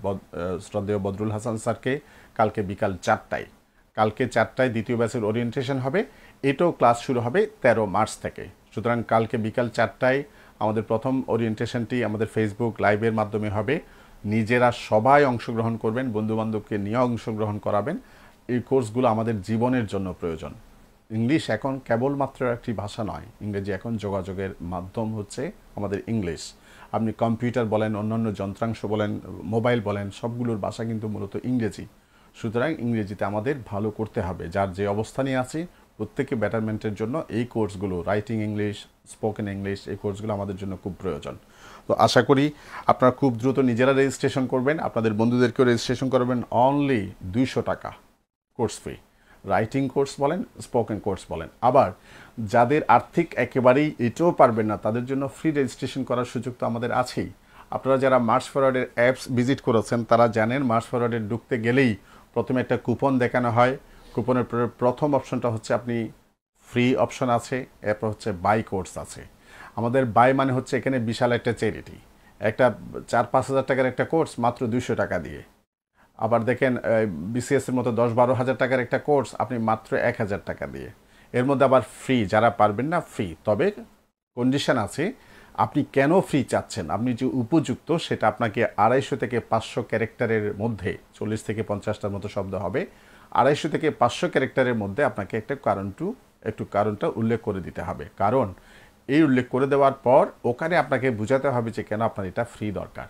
শ্রদ্ধেয় বদরুল হাসান স্যারকে কালকে বিকাল 4টায়, দ্বিতীয় ব্যাচের ওরিয়েন্টেশন হবে। এটাও ক্লাস শুরু হবে 13 মার্চ থেকে। সুতরাং কালকে বিকাল 4টায় আমাদের প্রথম ওরিয়েন্টেশনটি আমাদের ফেসবুক লাইভের মাধ্যমে হবে। নিজেরা সবাই অংশগ্রহণ করবেন, বন্ধুবান্ধবকে নিয়ে অংশগ্রহণ করাবেন। এই কোর্সগুলো আমাদের জীবনের জন্য প্রয়োজন। ইংলিশ এখন কেবলমাত্র একটি ভাষা নয়, ইংরেজি এখন যোগাযোগের মাধ্যম হচ্ছে আমাদের ইংলিশ। আপনি কম্পিউটার বলেন, অন্যান্য যন্ত্রাংশ বলেন, মোবাইল বলেন, সবগুলোর ভাষা কিন্তু মূলত ইংরেজি। সুতরাং ইংরেজিতে আমাদের ভালো করতে হবে। যার যে অবস্থানে আছি প্রত্যেকে বেটারমেন্টের জন্য এই কোর্সগুলো, রাইটিং ইংলিশ, স্পোকেন ইংলিশ, এই কোর্সগুলো আমাদের জন্য খুব প্রয়োজন। তো আশা করি আপনারা খুব দ্রুত নিজেরা রেজিস্ট্রেশন করবেন, আপনাদের বন্ধুদেরকেও রেজিস্ট্রেশন করবেন। অনলি 200 টাকা কোর্স ফি, রাইটিং কোর্স বলেন, স্পোকেন কোর্স বলেন। আবার যাদের আর্থিক একেবারেই এটাও পারবেন না, তাদের জন্য ফ্রি রেজিস্ট্রেশন করার সুযোগ তো আমাদের আছেই। আপনারা যারা মার্চ ফরওয়ার্ডের অ্যাপস ভিজিট করেছেন তারা জানেন, মার্চ ফরওয়ার্ডে ঢুকতে গেলেই প্রথমে একটা কুপন দেখানো হয়। কুপনের প্রথম অপশনটা হচ্ছে আপনি ফ্রি অপশন আছে, এরপর হচ্ছে বাই কোর্স আছে। আমাদের বাই মানে হচ্ছে এখানে বিশাল একটা চ্যারিটি, একটা 4-5 হাজার টাকার একটা কোর্স মাত্র 200 টাকা দিয়ে। আবার দেখেন বিসিএস এর মতো 10-12 হাজার টাকার একটা কোর্স আপনি মাত্র 1000 টাকা দিয়ে। এর মধ্যে আবার ফ্রি, যারা পারবেন না ফ্রি, তবে কন্ডিশন আছে। আপনি কেন ফ্রি চাচ্ছেন, আপনি যে উপযুক্ত সেটা আপনাকে 250 থেকে 500 ক্যারেক্টারের মধ্যে, 40 থেকে 50টার মতো শব্দ হবে, 250 থেকে 500 ক্যারেক্টারের মধ্যে আপনাকে একটু কারণটা উল্লেখ করে দিতে হবে। কারণ এই উল্লেখ করে দেওয়ার পর ওখানে আপনাকে বোঝাতে হবে যে কেন আপনার এটা ফ্রি দরকার।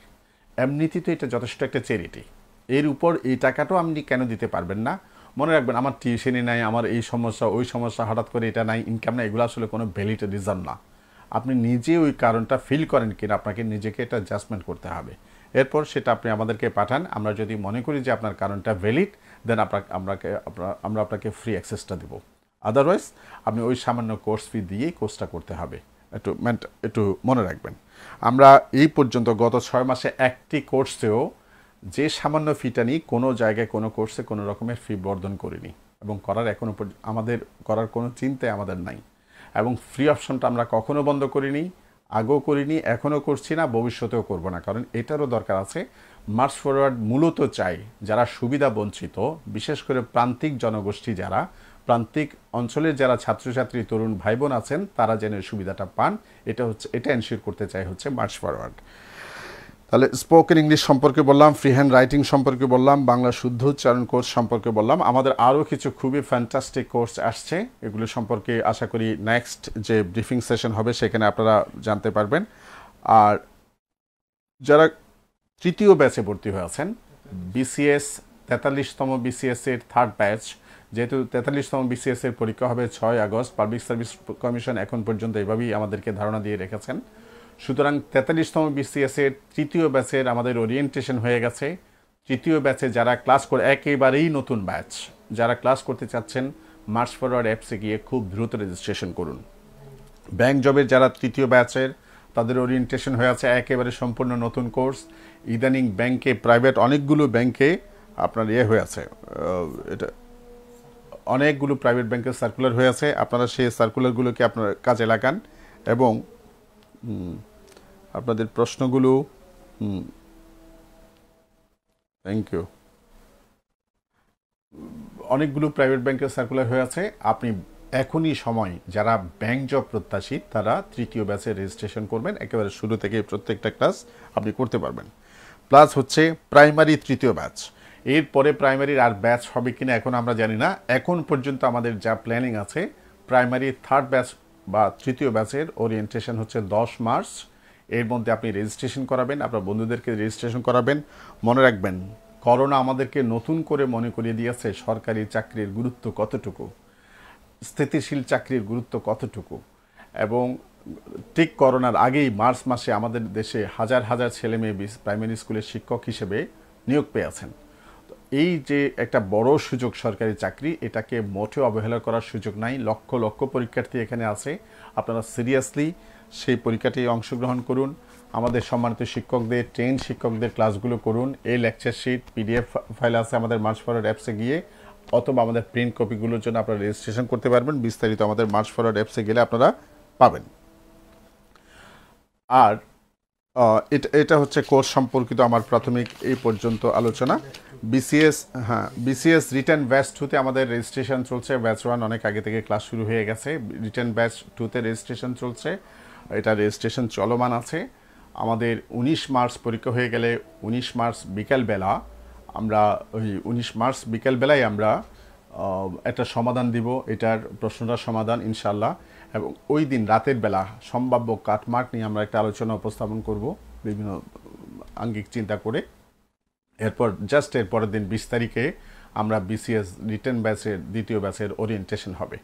এমনিতে তো এটা যথেষ্ট একটা চ্যারিটি, এর উপর এই টাকাটাও আপনি কেন দিতে পারবেন না? মনে রাখবেন, আমার টিউশনি নাই, আমার এই সমস্যা ওই সমস্যা, হঠাৎ করে এটা নাই, ইনকাম নাই, এগুলো আসলে কোনো ভ্যালিড রিজন না। আপনি নিজে ওই কারণটা ফিল করেন কিনা, আপনাকে নিজেকে এটা অ্যাডজাস্টমেন্ট করতে হবে। এরপর সেটা আপনি আমাদেরকে পাঠান, আমরা যদি মনে করি যে আপনার কারণটা ভ্যালিড, দেন আমরা আপনাকে ফ্রি অ্যাক্সেসটা দেবো। আদারওয়াইজ আপনি ওই সামান্য কোর্স ফি দিয়েই কোর্সটা করতে হবে। একটু মনে রাখবেন, আমরা এই পর্যন্ত গত 6 মাসে একটি কোর্সেও যে সামান্য ফিটা নিই, কোনো জায়গায় কোনো কোর্সে কোনো রকমের ফি বর্ধন করিনি, এবং আমাদের করার কোনো চিন্তাই আমাদের নাই। এবং ফ্রি অপশনটা আমরা কখনো বন্ধ করিনি, আগেও করিনি, এখনও করছি না, ভবিষ্যতেও করব না। কারণ এটারও দরকার আছে। মার্চ ফরওয়ার্ড মূলত চাই যারা সুবিধা বঞ্চিত, বিশেষ করে প্রান্তিক জনগোষ্ঠী, যারা প্রান্তিক অঞ্চলের যারা ছাত্রছাত্রী তরুণ ভাই বোন আছেন, তারা যেন সুবিধাটা পান, এটা এনশিওর করতে চাই হচ্ছে মার্চ ফরওয়ার্ড। তাহলে স্পোকেন ইংলিশ সম্পর্কে বললাম, ফ্রি হ্যান্ড রাইটিং সম্পর্কে বললাম, বাংলা শুদ্ধ উচ্চারণ কোর্স সম্পর্কে বললাম। আমাদের আরও কিছু খুবই ফ্যান্টাস্টিক কোর্স আসছে, এগুলো সম্পর্কে আশা করি নেক্সট যে ব্রিফিং সেশন হবে সেখানে আপনারা জানতে পারবেন। আর যারা তৃতীয় ব্যাচে ভর্তি হয়েছেন, বিসিএস 43তম বিসিএস এর থার্ড ব্যাচ, যেহেতু 43তম বিসিএস এর পরীক্ষা হবে 6 আগস্ট, পাবলিক সার্ভিস কমিশন এখন পর্যন্ত এভাবেই আমাদেরকে ধারণা দিয়ে রেখেছেন। সুতরাং 43তম বিসিএস এর তৃতীয় ব্যাচের আমাদের ওরিয়েন্টেশন হয়ে গেছে। তৃতীয় ব্যাচে যারা ক্লাস করে, একেবারেই নতুন ব্যাচ, যারা ক্লাস করতে চাচ্ছেন, মার্চ ফরওয়ার্ড অ্যাপসে গিয়ে খুব দ্রুত রেজিস্ট্রেশন করুন। ব্যাংক জবের যারা তৃতীয় ব্যাচের, তাদের ওরিয়েন্টেশন হয়ে আছে একেবারে সম্পূর্ণ নতুন কোর্স। ইদানিং ব্যাংকে, প্রাইভেট অনেকগুলো ব্যাংকে আপনার হয়ে আছে, এটা অনেকগুলো প্রাইভেট ব্যাংকের সার্কুলার হয়ে আছে। আপনারা সেই সার্কুলারগুলোকে আপনার কাজে লাগান এবং আপনাদের প্রশ্নগুলো থ্যাংক ইউ, অনেকগুলো প্রাইভেট ব্যাংকের সার্কুলার হয়ে আছে। আপনি এখনই সময়, যারা ব্যাংক জব প্রত্যাশী তারা তৃতীয় ব্যাচে রেজিস্ট্রেশন করবেন, একেবারে শুরু থেকে প্রত্যেকটা ক্লাস আপনি করতে পারবেন। প্লাস হচ্ছে প্রাইমারি তৃতীয় ব্যাচ, এরপরে প্রাইমারির আর ব্যাচ হবে কিনা এখন আমরা জানি না। এখন পর্যন্ত আমাদের যা প্ল্যানিং আছে, প্রাইমারি থার্ড ব্যাচ বা তৃতীয় ব্যাচের ওরিয়েন্টেশন হচ্ছে 10 মার্চ। এর মধ্যে আপনি রেজিস্ট্রেশন করাবেন, আপনার বন্ধুদেরকে রেজিস্ট্রেশন করাবেন। মনে রাখবেন, করোনা আমাদেরকে নতুন করে মনে করিয়ে দিয়েছে সরকারি চাকরির গুরুত্ব কতটুকু, স্থিতিশীল চাকরির গুরুত্ব কতটুকু। এবং ঠিক করোনার আগেই মার্চ মাসে আমাদের দেশে হাজার হাজার ছেলে মেয়ে প্রাইমারি স্কুলের শিক্ষক হিসেবে নিয়োগ পেয়েছেন। এই যে একটা বড় সুযোগ সরকারি চাকরি, এটাকে মোটেও অবহেলা করার সুযোগ নাই। লক্ষ লক্ষ পরীক্ষার্থী এখানে আছে, আপনারা সিরিয়াসলি সেই পরীক্ষাটি অংশগ্রহণ করুন। আমাদের সম্মানিত শিক্ষকদের, ট্রেন শিক্ষকদের ক্লাসগুলো করুন। এই লেকচার শিট পিডিএফ ফাইল আছে আমাদের মার্চ ফরওয়ার্ড অ্যাপসে গিয়ে, অথবা আমাদের প্রিন্ট কপিগুলোর জন্য আপনারা রেজিস্ট্রেশন করতে পারবেন। বিস্তারিত আমাদের মার্চ ফরওয়ার্ড অ্যাপসে গেলে আপনারা পাবেন। আর এটা হচ্ছে কোর্স সম্পর্কিত আমার প্রাথমিক এই পর্যন্ত আলোচনা। বিসিএস রিটার্ন ব্যাচ 2তে আমাদের রেজিস্ট্রেশন চলছে। ব্যাচ 1 অনেক আগে থেকে ক্লাস শুরু হয়ে গেছে, রিটার্ন ব্যাচ 2তে রেজিস্ট্রেশন চলছে, এটা রেজিস্ট্রেশন চলমান আছে। আমাদের 19 মার্চ পরীক্ষা হয়ে গেলে 19 মার্চ বিকেলবেলা আমরা আমরা একটা সমাধান দিব, এটার প্রশ্নটার সমাধান ইনশাল্লাহ। এবং ওই দিন রাতের বেলা সম্ভাব্য কাটমার্ক নিয়ে আমরা একটা আলোচনা উপস্থাপন করব বিভিন্ন আঙ্গিক চিন্তা করে। এরপর এর পরের দিন 20 তারিখে আমরা বিসিএস রিটার্ন ব্যাচের দ্বিতীয় ব্যাচের ওরিয়েন্টেশন হবে।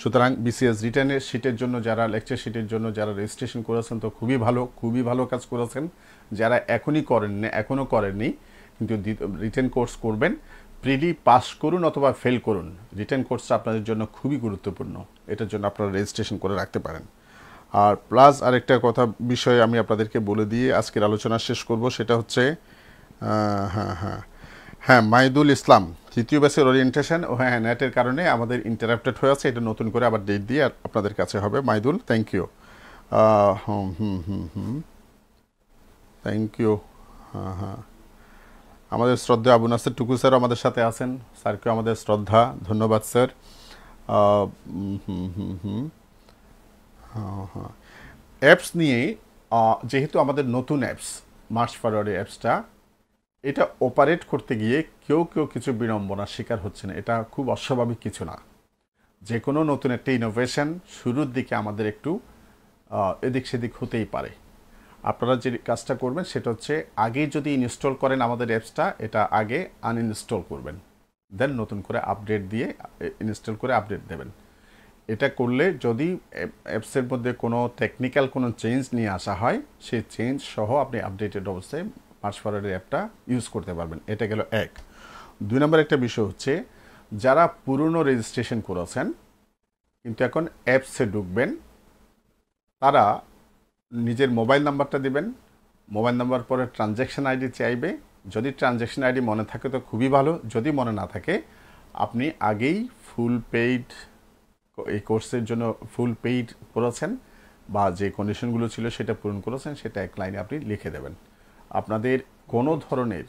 সুতরাং বিসিএস রিটার্নের শিটের জন্য, যারা লেকচার শিটের জন্য যারা রেজিস্ট্রেশন করেছেন, তো খুবই ভালো কাজ করেছেন। যারা এখনও করেননি কিন্তু রিটার্ন কোর্স করবেন, প্রিলি পাস করুন অথবা ফেল করুন, রিটার্ন কোর্সটা আপনাদের জন্য খুবই গুরুত্বপূর্ণ। এটার জন্য আপনারা রেজিস্ট্রেশন করে রাখতে পারেন। আর প্লাস আরেকটা বিষয়ে আমি আপনাদেরকে বলে দিয়ে আজকের আলোচনা শেষ করব, সেটা হচ্ছে মাইদুল ইসলাম তৃতীয় ব্যাচের ওরিয়েন্টেশন। নেটের কারণে আমাদের ইন্টারাপ্টেড হয়ে আছে, এটা নতুন করে আবার ডেট দিয়ে আপনাদের কাছে হবে। Maidul, thank you. Thank you. আমাদের শ্রদ্ধা আবু নাসের টুকু স্যার আমাদের সাথে আছেন, স্যারকেও আমাদের শ্রদ্ধা, ধন্যবাদ স্যার। অ্যাপস নিয়ে, যেহেতু আমাদের নতুন অ্যাপস মার্চ ফরওয়ার্ড অ্যাপসটা, এটা অপারেট করতে গিয়ে কেউ কিছু বিড়ম্বনার শিকার হচ্ছে না। এটা খুব অস্বাভাবিক কিছু না। যে কোনো নতুন একটা ইনোভেশন শুরুর দিকে আমাদের একটু এদিক সেদিক হতেই পারে। আপনারা যে কাজটা করবেন সেটা হচ্ছে, আগে যদি ইনস্টল করেন আমাদের অ্যাপসটা, এটা আগে আনইনস্টল করবেন, দেন নতুন করে আপডেট দিয়ে ইনস্টল করে আপডেট দেবেন। এটা করলে যদি অ্যাপসের মধ্যে কোনো টেকনিক্যাল কোনো চেঞ্জ নিয়ে আসা হয় সেই চেঞ্জ সহ আপনি আপডেটেড অবস্থায় মার্চ ফরওয়ার্ডের অ্যাপটা ইউজ করতে পারবেন। এটা গেল এক। 2 নম্বর একটা বিষয় হচ্ছে, যারা পুরনো রেজিস্ট্রেশন করেছেন কিন্তু এখন অ্যাপসে ঢুকবেন, তারা নিজের মোবাইল নাম্বারটা দিবেন। মোবাইল নাম্বার পরে ট্রানজ্যাকশন আইডি চাইবে। যদি ট্রানজ্যাকশন আইডি মনে থাকে তো খুবই ভালো, যদি মনে না থাকে আপনি আগেই ফুল পেইড, এই কোর্সের জন্য ফুল পেইড করেছেন বা যে কন্ডিশনগুলো ছিল সেটা পূরণ করেছেন, সেটা এক লাইনে আপনি লিখে দেবেন। আপনাদের কোনো ধরনের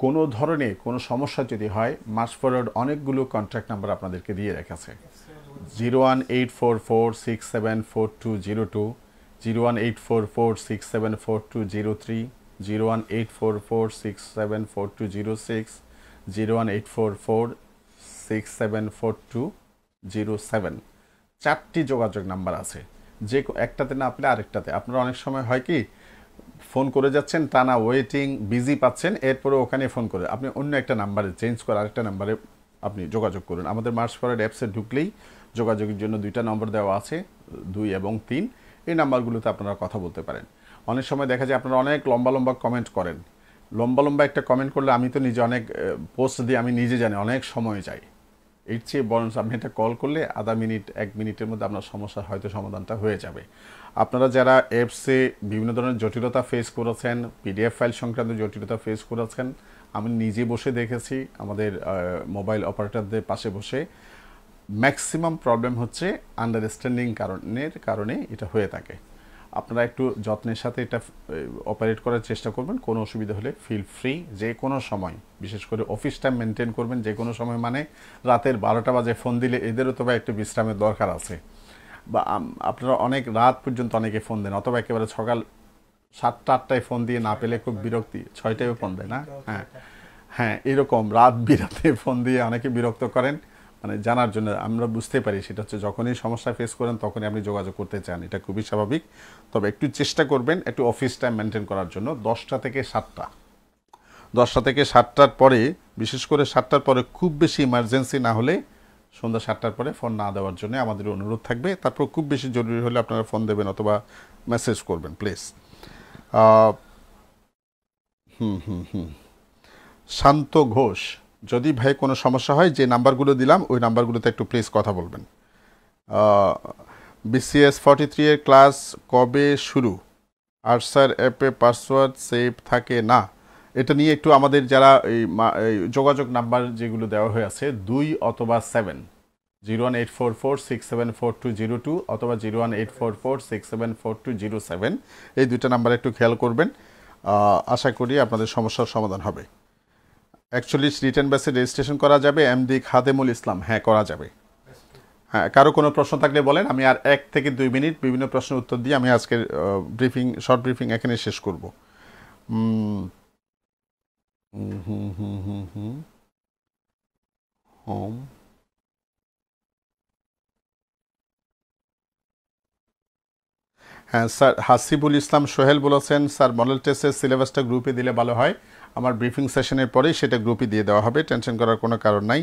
কোনো ধরনের কোনো সমস্যা যদি হয়, মার্চ ফরওয়ার্ড অনেকগুলো কন্ট্যাক্ট নাম্বার আপনাদেরকে দিয়ে রেখেছে। 01844674202, 01844674203, 01844674206, 01844674207। 4টি যোগাযোগ নাম্বার আছে, যে একটাতে না আপনি আরেকটাতে। আপনারা অনেক সময় হয় কি, ফোন করে যাচ্ছেন, টানা ওয়েটিং বিজি পাচ্ছেন, এরপরে ওখানে ফোন করে আপনি অন্য একটা নাম্বারে চেঞ্জ করে আরেকটা নাম্বারে আপনি যোগাযোগ করুন। আমাদের মার্চ ফরওয়ার্ড অ্যাপসে ঢুকলেই যোগাযোগের জন্য 2টা নম্বর দেওয়া আছে, 2 এবং 3। এই নাম্বারগুলোতে আপনারা কথা বলতে পারেন। অনেক সময় দেখা যায় আপনারা অনেক লম্বা লম্বা কমেন্ট করেন। লম্বা একটা কমেন্ট করলে আমি তো নিজে অনেক পোস্ট দিয়ে আমি নিজে জানি অনেক সময় যায়। এর চেয়ে বরং আপনি একটা কল করলে আধা মিনিট 1 মিনিটের মধ্যে আপনার সমস্যার হয়তো সমাধানটা হয়ে যাবে। আপনারা যারা অ্যাপসে বিভিন্ন ধরনের জটিলতা ফেস করেছেন, পিডিএফ ফাইল সংক্রান্ত জটিলতা ফেস করেছেন, আমি নিজে বসে দেখেছি আমাদের মোবাইল অপারেটরদের পাশে বসে। ম্যাক্সিমাম প্রবলেম হচ্ছে আন্ডারস্ট্যান্ডিং কারণে এটা হয়ে থাকে। আপনারা একটু যত্নের সাথে এটা অপারেট করার চেষ্টা করবেন। কোনো অসুবিধা হলে ফিল ফ্রি, যে কোনো সময়, বিশেষ করে অফিস টাইম মেনটেন করবেন। যে কোনো সময় মানে রাতের 12টা বাজে ফোন দিলে এদেরও তো বা একটু বিশ্রামের দরকার আছে, বা আপনারা অনেক রাত পর্যন্ত অনেকে ফোন দেন, অথবা একেবারে সকাল 7টা 8টায় ফোন দিয়ে না পেলে খুব বিরক্তি, 6টায়ও ফোন দেয় না। হ্যাঁ, এরকম রাত বিরাতে ফোন দিয়ে অনেকে বিরক্ত করেন। মানে জানার জন্য আমরা বুঝতে পারি, সেটা হচ্ছে যখনই সমস্যা ফেস করেন তখনই আপনি যোগাযোগ করতে চান, এটা খুবই স্বাভাবিক। তবে একটু চেষ্টা করবেন একটু অফিস টাইম মেনটেন করার জন্য। 10টা থেকে 7টার পরে, বিশেষ করে 7টার পরে খুব বেশি ইমার্জেন্সি না হলে সন্ধ্যা 7টার পরে ফোন না দেওয়ার জন্য আমাদের অনুরোধ থাকবে। তারপর খুব বেশি জরুরি হলে আপনারা ফোন দেবেন অথবা মেসেজ করবেন প্লিজ। শান্ত ঘোষ, যদি ভাই কোনো সমস্যা হয় যে নাম্বারগুলো দিলাম ওই নাম্বারগুলোতে একটু প্লিজ কথা বলবেন। BCS 43 এর ক্লাস কবে শুরু? আর স্যার অ্যাপে পাসওয়ার্ড সেভ থাকে না, এটা নিয়ে একটু আমাদের যারা এই যোগাযোগ নাম্বার যেগুলো দেওয়া হয়ে আছে 2 অথবা 7, 01844674202 অথবা 01844674207, এই 2টা নাম্বারে একটু খেয়াল করবেন। আশা করি আপনাদের সমস্যার সমাধান হবে। 41 রিটার্ন ব্যাচে রেজিস্ট্রেশন করা যাবে? MD খাদেমুল ইসলাম, হ্যাঁ করা যাবে। হ্যাঁ, কারো কোনো প্রশ্ন থাকলে বলেন, আমি আর 1 থেকে 2 মিনিট বিভিন্ন প্রশ্নের উত্তর দিয়ে আমি আজকের শর্ট ব্রিফিং এখানে শেষ করব। হোম হ্যাঁ স্যার, হাসিবুল ইসলাম সোহেল বলেছেন স্যার মডেল টেস্টের সিলেবাসটা গ্রুপে দিলে ভালো হয়। আমার ব্রিফিং সেশনের পরেই সেটা গ্রুপে দিয়ে দেওয়া হবে, টেনশন করার কোনো কারণ নাই।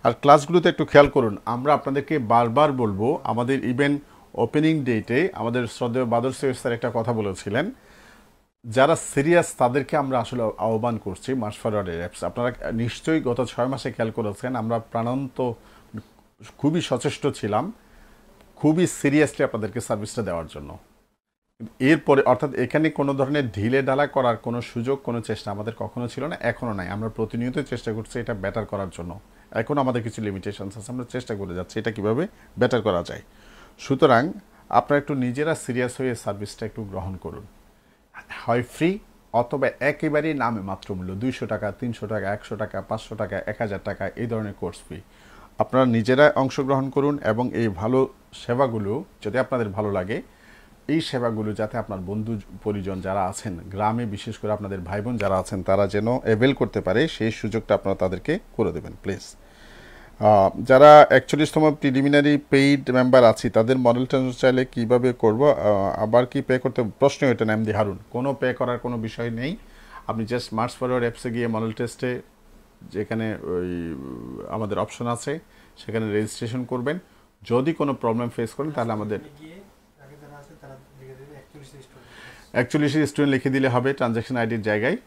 আর ক্লাসগুলোতে একটু খেয়াল করুন, আমরা আপনাদেরকে বারবার বলবো, আমাদের ইভেন ওপেনিং ডেটে আমাদের শ্রদ্ধেয় বাদর সৈয়দ স্যার একটা কথা বলেছিলেন, যারা সিরিয়াস তাদেরকে আমরা আসলে আহ্বান করছি মার্চ ফরওয়ার্ডের অ্যাপস। আপনারা নিশ্চয়ই গত 6 মাসে খেয়াল করেছেন, আমরা প্রাণান্ত খুবই সচেষ্ট ছিলাম খুবই সিরিয়াসলি আপনাদেরকে সার্ভিসটা দেওয়ার জন্য। এরপরে অর্থাৎ এখানে কোনো ধরনের ঢিলে ঢালা করার কোনো সুযোগ, কোনো চেষ্টা আমাদের কখনো ছিল না, এখনও নাই। আমরা প্রতিনিয়ত চেষ্টা করছি এটা বেটার করার জন্য। এখন আমাদের কিছু লিমিটেশনস আছে, আমরা চেষ্টা করে যাচ্ছি এটা কীভাবে বেটার করা যায়। সুতরাং আপনারা একটু নিজেরা সিরিয়াস হয়ে সার্ভিসটা একটু গ্রহণ করুন, হয় ফ্রি অথবা একেবারেই নামে মাত্র মূল্য 200 টাকা, 300 টাকা, 100 টাকা, 500 টাকা, 1000 টাকা, এই ধরনের কোর্স ফি। আপনারা নিজেরা অংশগ্রহণ করুন এবং এই ভালো সেবাগুলো যদি আপনাদের ভালো লাগে, এই সেবাগুলো যাতে আপনার বন্ধু পরিজন যারা আছেন গ্রামে, বিশেষ করে আপনাদের ভাই বোন যারা আছেন, তারা যেন অ্যাভেল করতে পারে, সেই সুযোগটা আপনারা তাদেরকে করে দেবেন প্লিজ। যারা 41তম প্রিলিমিনারি পেইড মেম্বার আছি তাদের মডেল টেস্ট চাইলে কীভাবে করব, আবার কি পে করতে? প্রশ্ন এটা MD হারুন, কোনো পে করার কোনো বিষয় নেই। আপনি জাস্ট মার্চ ফরওয়ার্ড অ্যাপসে গিয়ে মডেল টেস্টে যেখানে ওই আমাদের অপশন আছে সেখানে রেজিস্ট্রেশন করবেন। যদি কোনো প্রবলেম ফেস করেন তাহলে আমাদের 41 স্টুডেন্ট লিখে দিলে হবে ট্রানজ্যাকশন আইডির জায়গায়।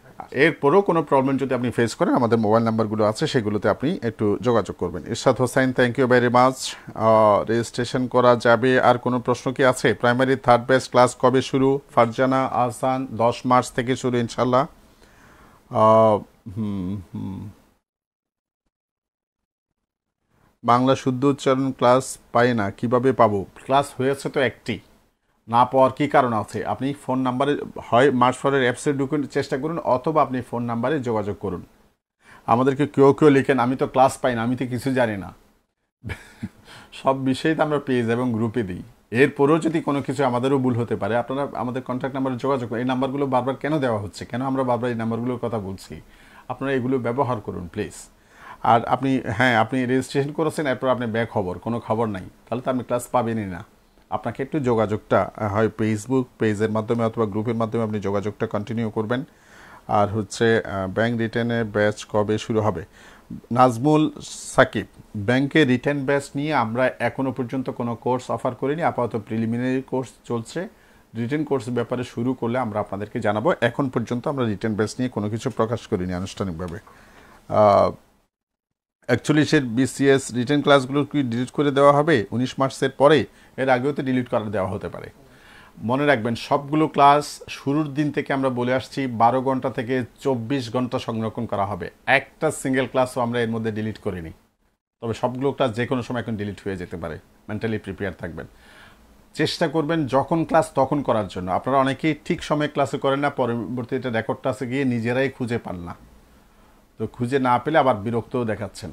এরপরেও কোনো প্রবলেম যদি আপনি ফেস করেন আমাদের মোবাইল নাম্বারগুলো আছে সেগুলোতে আপনি একটু যোগাযোগ করবেন। Irshad Hossain, thank you very much. Registration করা যাবে। আর কোনো প্রশ্ন কি আছে? প্রাইমারি থার্ড ব্যাচ ক্লাস কবে শুরু? ফারজানা আহসান, 10 মার্চ থেকে শুরু ইনশাল্লাহ। বাংলা শুদ্ধ উচ্চারণ ক্লাস পাই না, কিভাবে পাবো? ক্লাস হয়েছে তো একটি, না পাওয়ার কী কারণ আছে? আপনি ফোন নাম্বারে হয় মার্চ ফরের অ্যাপসে ঢুকে চেষ্টা করুন, অথবা আপনি ফোন নাম্বারে যোগাযোগ করুন। আমাদেরকে কেউ কেউ লিখেন আমি তো ক্লাস পাই না, আমি তো কিছু জানি না। সব বিষয়ে তো আমরা পেজ এবং গ্রুপে দিই। এরপরেও যদি কোনো কিছু আমাদেরও ভুল হতে পারে, আপনারা আমাদের কন্ট্যাক্ট নাম্বারে যোগাযোগ করুন। এই নাম্বারগুলো বারবার কেন দেওয়া হচ্ছে, কেন আমরা বারবার এই নাম্বারগুলোর কথা বলছি? আপনারা এগুলো ব্যবহার করুন প্লিজ। আর আপনি আপনি রেজিস্ট্রেশন করেছেন, এরপর আপনি ব্যাক কোনো খবর নাই, তাহলে তো আপনি ক্লাস পাবেনই না। আপনাকে একটু যোগাযোগটা হয় ফেসবুক পেজের মাধ্যমে অথবা গ্রুপের মাধ্যমে আপনি যোগাযোগটা কন্টিনিউ করবেন। আর হচ্ছে ব্যাংক রিটার্নের ব্যাচ কবে শুরু হবে? নাজমুল সাকিব, ব্যাংকে রিটার্ন ব্যাচ নিয়ে আমরা এখনও পর্যন্ত কোনো কোর্স অফার করিনি, আপাতত প্রিলিমিনারি কোর্স চলছে। রিটার্ন কোর্সের ব্যাপারে শুরু করলে আমরা আপনাদেরকে জানাবো। এখন পর্যন্ত আমরা রিটার্ন ব্যাচ নিয়ে কোনো কিছু প্রকাশ করিনি আনুষ্ঠানিকভাবে। অ্যাকচুয়ালি সে বিসিএস রিটার্ন ক্লাসগুলো কি ডিলিট করে দেওয়া হবে 19 মার্চের পরে? এর আগেও তো ডিলিট করে দেওয়া হতে পারে। মনে রাখবেন সবগুলো ক্লাস শুরুর দিন থেকে আমরা বলে আসছি 12 ঘন্টা থেকে 24 ঘন্টা সংরক্ষণ করা হবে। একটা সিঙ্গেল ক্লাসও আমরা এর মধ্যে ডিলিট করিনি। তবে সবগুলো ক্লাস যে কোনো সময় এখন ডিলিট হয়ে যেতে পারে, মেন্টালি প্রিপেয়ার থাকবেন। চেষ্টা করবেন যখন ক্লাস তখন করার জন্য। আপনারা অনেকেই ঠিক সময়ে ক্লাসে করেন না, পরবর্তীতে রেকর্ড ক্লাসে গিয়ে নিজেরাই খুঁজে পান না, তো খুঁজে না পেলে আবার বিরক্তও দেখাচ্ছেন।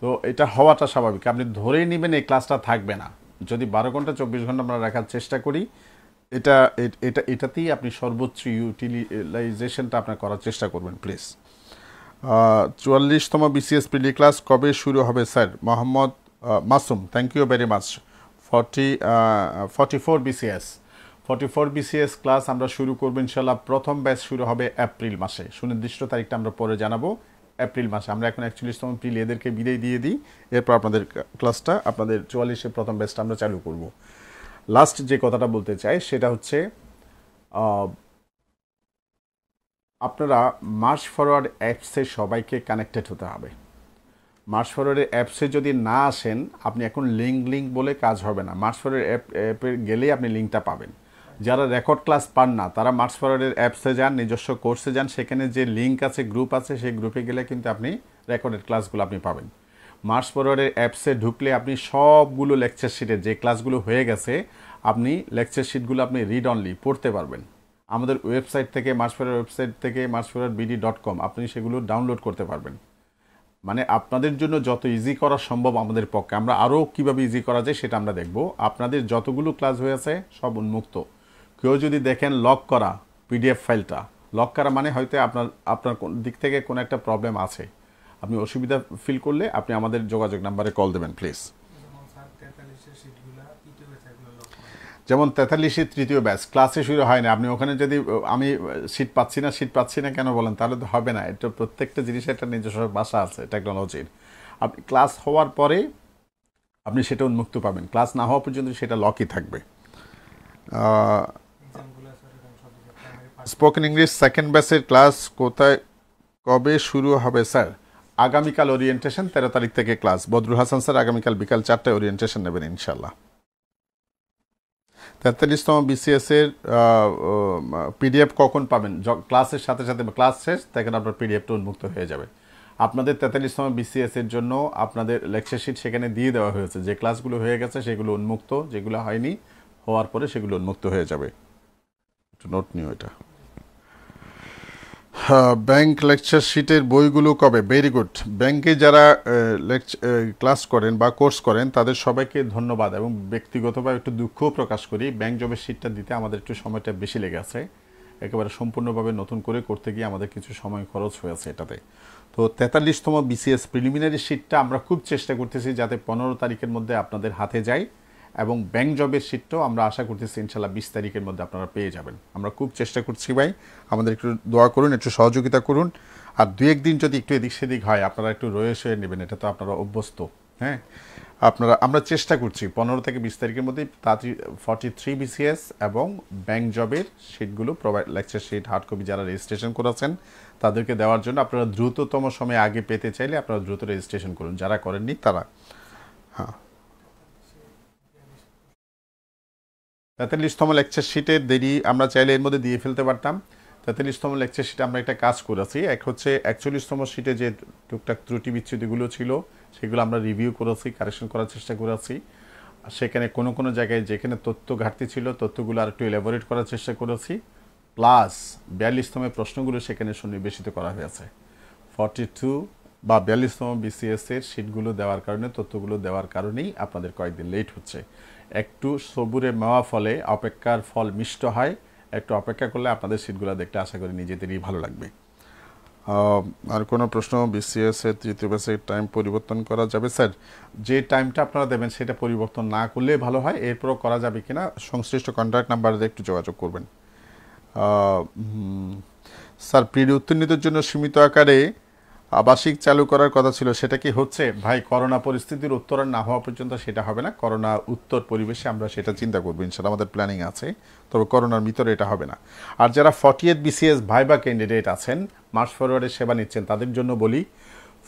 তো এটা হওয়াটা স্বাভাবিক। আপনি ধরেই নেবেন এই ক্লাসটা থাকবে না। যদি 12 ঘন্টা 24 ঘন্টা আমরা রাখার চেষ্টা করি, এটাতেই আপনি সর্বোচ্চ ইউটিলাইজেশনটা আপনার করার চেষ্টা করবেন প্লিজ। 44তম বিসিএস প্রিলি ক্লাস কবে শুরু হবে sir? Mohammad Masum, thank you very much. 44 BCS class আমরা শুরু করবো ইনশাল্লাহ। প্রথম ব্যাচ শুরু হবে এপ্রিল মাসে, সুনির্দিষ্ট তারিখটা আমরা পরে জানাবো। এপ্রিল মাসে আমরা এখন 41তম প্রিলি এদেরকে বিদায় দিয়ে দিই, এরপর আপনাদের ক্লাসটা আপনাদের 44-এর প্রথম ব্যাচটা আমরা চালু করব। লাস্ট যে কথাটা বলতে চাই সেটা হচ্ছে আপনারা মার্চ ফরওয়ার্ড অ্যাপসে সবাইকে কানেক্টেড হতে হবে। মার্চ ফরওয়ার্ডের অ্যাপসে যদি না আসেন, আপনি এখন লিঙ্ক বলে কাজ হবে না। মার্চ ফরওয়ার্ড অ্যাপে গেলেই আপনি লিঙ্কটা পাবেন। যারা রেকর্ড ক্লাস পান না তারা মার্চ ফরওয়ার্ডের অ্যাপসে যান, নিজস্ব কোর্সে যান, সেখানে যে লিঙ্ক আছে গ্রুপ আছে সেই গ্রুপে গেলে কিন্তু আপনি রেকর্ডেড ক্লাসগুলো আপনি পাবেন। মার্চ ফরওয়ার্ডের অ্যাপসে ঢুকলে আপনি সবগুলো লেকচার শিটের যে ক্লাসগুলো হয়ে গেছে আপনি লেকচার শিটগুলো আপনি রিড অনলি পড়তে পারবেন। আমাদের ওয়েবসাইট থেকে মার্চ ফরওয়ার্ড ওয়েবসাইট থেকে marchforwardbd.com আপনি সেগুলো ডাউনলোড করতে পারবেন। মানে আপনাদের জন্য যত ইজি করা সম্ভব আমাদের পক্ষে, আমরা আরও কীভাবে ইজি করা যায় সেটা আমরা দেখব। আপনাদের যতগুলো ক্লাস হয়েছে সব উন্মুক্ত। কেউ যদি দেখেন লক করা পিডিএফ ফাইলটা, লক করা মানে হয়তো আপনার দিক থেকে কোনো একটা প্রবলেম আছে, আপনি অসুবিধা ফিল করলে আপনি আমাদের যোগাযোগ নাম্বারে কল দেবেন প্লিজ। যেমন 43-এর তৃতীয় ব্যাচ ক্লাসে শুরু হয় না, আপনি ওখানে যদি আমি সিট পাচ্ছি না কেন বলেন, তাহলে তো হবে না। এটা প্রত্যেকটা জিনিসের একটা নিজস্ব ভাষা আছে টেকনোলজির। আপনি ক্লাস হওয়ার পরে আপনি সেটা উন্মুক্ত পাবেন, ক্লাস না হওয়া পর্যন্ত সেটা লকই থাকবে। স্পোকেন ইংলিশ সেকেন্ড ব্যাচের ক্লাস কবে শুরু হবে স্যার? আগামীকাল ওরিয়েন্টেশন, 13 তারিখ থেকে ক্লাস। বদরুল হাসান স্যার আগামীকাল বিকাল 4টায় ওরিয়েন্টেশন নেবেন ইনশাল্লাহ। 43তম বিসিএস এর পিডিএফ কখন পাবেন? ক্লাসের সাথে সাথে ক্লাস শেষ তখন আপনার পিডিএফটা উন্মুক্ত হয়ে যাবে। আপনাদের 43তম বিসিএস এর জন্য আপনাদের লেকচার শিট সেখানে দিয়ে দেওয়া হয়েছে। যে ক্লাসগুলো হয়ে গেছে সেগুলো উন্মুক্ত, যেগুলো হয়নি হওয়ার পরে সেগুলো উন্মুক্ত হয়ে যাবে। একটু নোট নিও এটা। ব্যাংক লেকচার শিটের বইগুলো কবে? Very good. ব্যাংকে যারা ক্লাস করেন বা কোর্স করেন তাদের সবাইকে ধন্যবাদ, এবং ব্যক্তিগতভাবে একটু দুঃখও প্রকাশ করি। ব্যাংক জবের শিটটা দিতে আমাদের একটু সময়টা বেশি লেগেছে, একেবারে সম্পূর্ণভাবে নতুন করে করতে গিয়ে আমাদের কিছু সময় খরচ হয়েছে এটাতে। তো 43তম বিসিএস প্রিলিমিনারি শিটটা আমরা খুব চেষ্টা করতেছি যাতে 15 তারিখের মধ্যে আপনাদের হাতে যায়, এবং ব্যাংক জবের শিটটাও আমরা আশা করতেছি ইনশাল্লাহ 20 তারিখের মধ্যে আপনারা পেয়ে যাবেন। আমরা খুব চেষ্টা করছি ভাই, আমাদের একটু দোয়া করুন, একটু সহযোগিতা করুন। আর দুই একদিন যদি একটু এদিক সেদিক হয় আপনারা একটু রয়ে সয়ে নেবেন, এটা তো আপনারা অভ্যস্ত। হ্যাঁ, আমরা চেষ্টা করছি 15 থেকে 20 তারিখের মধ্যে 43 বিসিএস এবং ব্যাংক জবের শিটগুলো provide, lecture sheet hard copy যারা রেজিস্ট্রেশন করেছেন তাদেরকে দেওয়ার জন্য। আপনারা দ্রুততম সময়ে আগে পেতে চাইলে আপনারা দ্রুত রেজিস্ট্রেশন করুন, যারা করেননি তারা। হ্যাঁ, 43তম লেকচার শিটের দেরি আমরা চাইলে এর মধ্যে দিয়ে ফেলতে পারতাম। 43তম লেকচার শিটে আমরা একটা কাজ করেছি, এক হচ্ছে 41তম শিটে যে টুকটাক ত্রুটি বিচ্ছুতিগুলো ছিল সেগুলো আমরা রিভিউ করেছি, কারেকশন করার চেষ্টা করেছি। সেখানে কোনো কোনো জায়গায় যেখানে তথ্য ঘাটতি ছিল তথ্যগুলো আর একটু এলাবোরেট করার চেষ্টা করেছি, প্লাস 42তম প্রশ্নগুলো সেখানে সন্নিবেশিত করা হয়েছে। 42 বা 42তম বিসিএস এর শিটগুলো দেওয়ার কারণে, তথ্যগুলো দেওয়ার কারণেই আপনাদের কয়েকদিন লেট হচ্ছে। একটু সবুরে মেওয়া ফলে অপেক্ষার ফল মিষ্ট হয়, একটু অপেক্ষা করলে আপনাদের সিটগুলো দেখতে আশা করি নিজেদেরই ভালো লাগবে। আর কোনো প্রশ্ন? বিসিএস এর তৃতীয় ব্যাচের টাইম পরিবর্তন করা যাবে? স্যার, যে টাইমটা আপনারা দেবেন সেটা পরিবর্তন না করলে ভালো হয়, এরপরও করা যাবে কিনা সংশ্লিষ্ট কন্ট্যাক্ট নাম্বারে একটু যোগাযোগ করবেন। স্যার, প্রিয় উত্তীর্ণদের জন্য সীমিত আকারে আবাসিক চালু করার কথা ছিল, সেটা কি হচ্ছে? ভাই, করোনা পরিস্থিতির উত্তরণ না হওয়া পর্যন্ত সেটা হবে না। করোনা উত্তর পরিবেশে আমরা সেটা চিন্তা করবো ইনশাআল্লাহ, আমাদের প্ল্যানিং আছে, তবে করোনার ভিতরে এটা হবে না। আর যারা 48 বিসিএস ভাইবা ক্যান্ডিডেট আছেন, মার্চ ফরওয়ার্ডের সেবা নিচ্ছেন, তাদের জন্য বলি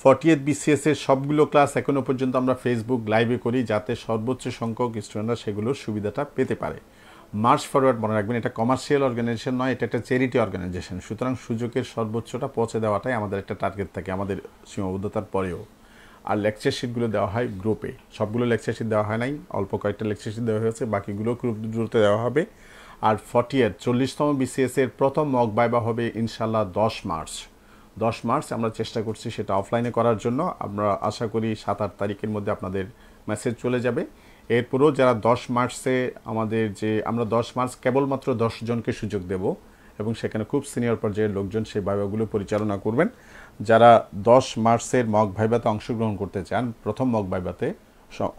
48 বিসিএস এর সবগুলো ক্লাস এখনো পর্যন্ত আমরা ফেসবুক লাইভে করি, যাতে সর্বোচ্চ সংখ্যক স্টুডেন্টরা সেগুলোর সুবিধাটা পেতে পারে। মার্চ ফরওয়ার্ড মনে রাখবেন, এটা কমার্শিয়াল অর্গানাইজেশন নয়, এটা একটা চ্যারিটি অর্গানাইজেশন। সুতরাং সুযোগের সর্বোচ্চটা পৌঁছে দেওয়াটাই আমাদের একটা টার্গেট থাকে, আমাদের সীমাবদ্ধতার পরেও। আর লেকচার শিটগুলো দেওয়া হয় গ্রুপে, সবগুলো লেকচার শিট দেওয়া হয় নাই, অল্প কয়েকটা লেকচার শিট দেওয়া হয়েছে, বাকিগুলো খুব দ্রুত দেওয়া হবে। আর 40তম বিসিএস এর প্রথম মক ভাইভা হবে ইনশাল্লাহ 10 মার্চ। 10 মার্চ আমরা চেষ্টা করছি সেটা অফলাইনে করার জন্য। আমরা আশা করি 7-8 তারিখের মধ্যে আপনাদের মেসেজ চলে যাবে। এরপরও যারা 10 মার্চে আমাদের যে আমরা 10 মার্চ কেবলমাত্র 10 জনকে সুযোগ দেব, এবং সেখানে খুব সিনিয়র পর্যায়ের লোকজন সেই ভাইভাগুলো পরিচালনা করবেন। যারা 10 মার্চের মক ভাইভাতে অংশগ্রহণ করতে চান, প্রথম মক ভাইভাতে,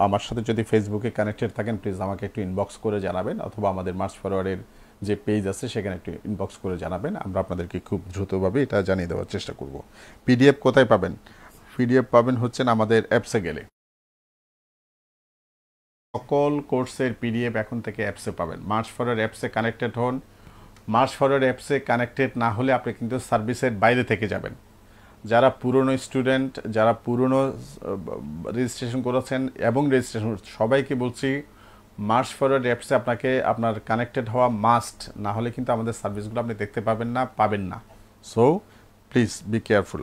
আমার সাথে যদি ফেসবুকে কানেক্টেড থাকেন প্লিজ আমাকে একটু ইনবক্স করে জানাবেন, অথবা আমাদের মার্চ ফরওয়ার্ডের যে পেজ আছে সেখানে একটু ইনবক্স করে জানাবেন, আমরা আপনাদেরকে খুব দ্রুতভাবে এটা জানিয়ে দেওয়ার চেষ্টা করব। পিডিএফ কোথায় পাবেন? পিডিএফ পাবেন হচ্ছেন আমাদের অ্যাপসে গেলে, সকল কোর্সের পিডিএফ এখন থেকে অ্যাপসে পাবেন। মার্চ ফরওয়ার্ড অ্যাপসে কানেক্টেড হন। মার্চ ফরওয়ার্ড অ্যাপসে কানেক্টেড না হলে আপনি কিন্তু সার্ভিসের বাইরে থেকে যাবেন। যারা পুরনো স্টুডেন্ট, যারা পুরনো রেজিস্ট্রেশন করেছেন এবং রেজিস্ট্রেশন, সবাইকে বলছি মার্চ ফরওয়ার্ড অ্যাপসে আপনাকে আপনার কানেক্টেড হওয়া মাস্ট, না হলে কিন্তু আমাদের সার্ভিসগুলো আপনি দেখতে পাবেন না। So please be careful.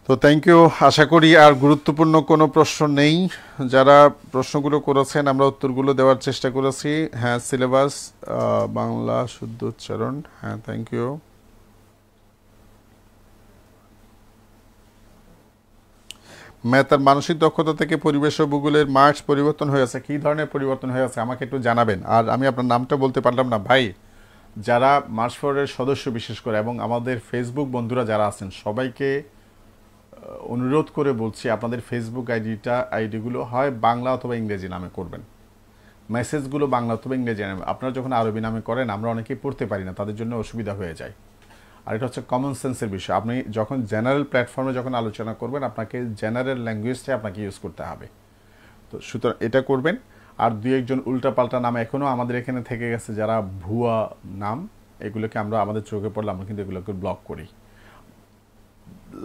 তো থ্যাংক ইউ। আশা করি আর গুরুত্বপূর্ণ কোনো প্রশ্ন নেই। যারা প্রশ্নগুলো করেছেন আমরা উত্তরগুলো দেওয়ার চেষ্টা করেছি। হ্যাঁ, সিলেবাস বাংলা শুদ্ধ উচ্চারণ, হ্যাঁ থ্যাংক ইউ। ম্যাথ আর মানসিক দক্ষতা থেকে পরিবেশ ও ভূগোলের মার্কস পরিবর্তন হয়েছে। কী ধরনের পরিবর্তন হয়েছে আমাকে একটু জানাবেন। আর আমি আপনার নামটা বলতে পারলাম না ভাই। যারা মার্চ ফরওয়ার্ডের সদস্য বিশেষ করে, এবং আমাদের ফেসবুক বন্ধুরা যারা আছেন, সবাইকে অনুরোধ করে বলছি আপনাদের ফেসবুক আইডিগুলো হয় বাংলা অথবা ইংরেজি নামে করবেন, মেসেজগুলো বাংলা অথবা ইংরেজি নামে। আপনারা যখন আরবি নামে করেন আমরা অনেকেই পড়তে পারি না, তাদের জন্য অসুবিধা হয়ে যায়। আর এটা হচ্ছে কমন সেন্সের বিষয়। আপনি যখন জেনারেল প্ল্যাটফর্মে যখন আলোচনা করবেন, আপনাকে জেনারেল ল্যাঙ্গুয়েজটাই আপনাকে ইউজ করতে হবে। তো সুতরাং এটা করবেন। আর দুই একজন উল্টাপাল্টা নাম এখনও আমাদের এখানে থেকে গেছে, যারা ভুয়া নাম, এগুলোকে আমরা আমাদের চোখে পড়লে আমরা কিন্তু এগুলোকে ব্লক করি।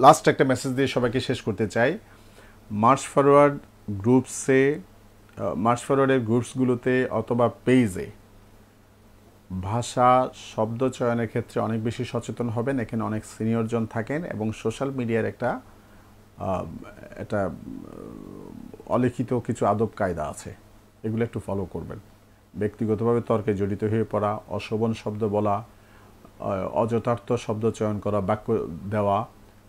লাস্ট একটা মেসেজ দিয়ে সবাইকে শেষ করতে চাই। মার্চ ফরওয়ার্ড গ্রুপসে, মার্চ ফরওয়ার্ডের গ্রুপসগুলোতে অথবা পেজে ভাষা শব্দ চয়নের ক্ষেত্রে অনেক বেশি সচেতন হবেন। এখানে অনেক সিনিয়রজন থাকেন এবং সোশ্যাল মিডিয়ার একটা অলিখিত কিছু আদব কায়দা আছে, এগুলো একটু ফলো করবেন। ব্যক্তিগতভাবে তর্কে জড়িত হয়ে পড়া, অশোভন শব্দ বলা, অযথার্থ শব্দ চয়ন করা, বাক্য দেওয়া,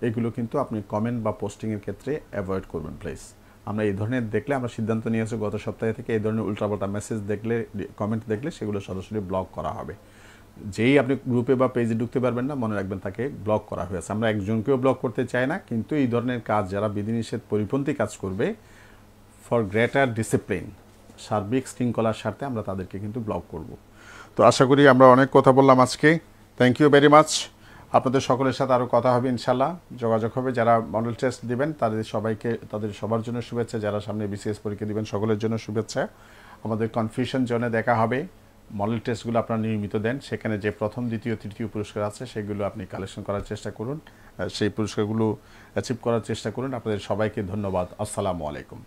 এগুলো কিন্তু আপনি কমেন্ট বা পোস্টিংয়ের ক্ষেত্রে অ্যাভয়েড করবেন প্লিজ। আমরা এই ধরনের দেখলে, আমরা সিদ্ধান্ত নিয়েছি গত সপ্তাহে থেকে, এই ধরনের উল্টাপাল্টা মেসেজ দেখলে, কমেন্ট দেখলে সেগুলো সরাসরি ব্লক করা হবে। যেই আপনি গ্রুপে বা পেজে ঢুকতে পারবেন না, মনে রাখবেন তাকে ব্লক করা হয়েছে। আমরা একজনকেও ব্লক করতে চাই না, কিন্তু এই ধরনের কাজ, যারা বিধিনিষেধ পরিপন্থী কাজ করবে, ফর গ্রেটার ডিসিপ্লিন, সার্বিক শৃঙ্খলার স্বার্থে আমরা তাদেরকে কিন্তু ব্লক করব। তো আশা করি আমরা অনেক কথা বললাম আজকে। Thank you very much. আপনাদের সকলের সাথে আরও কথা হবে ইনশাল্লাহ, যোগাযোগ হবে। যারা মডেল টেস্ট দিবেন তাদের সবার জন্য শুভেচ্ছা, যারা সামনে বিসিএস পরীক্ষা দিবেন সকলের জন্য শুভেচ্ছা। আমাদের কনফিউশন জোনে দেখা হবে। মডেল টেস্টগুলো আপনারা নিয়মিত দেন, সেখানে যে প্রথম দ্বিতীয় তৃতীয় পুরস্কার আছে সেগুলো আপনি কালেকশন করার চেষ্টা করুন, সেই পুরস্কারগুলো অ্যাচিভ করার চেষ্টা করুন। আপনাদের সবাইকে ধন্যবাদ। আসসালামু আলাইকুম।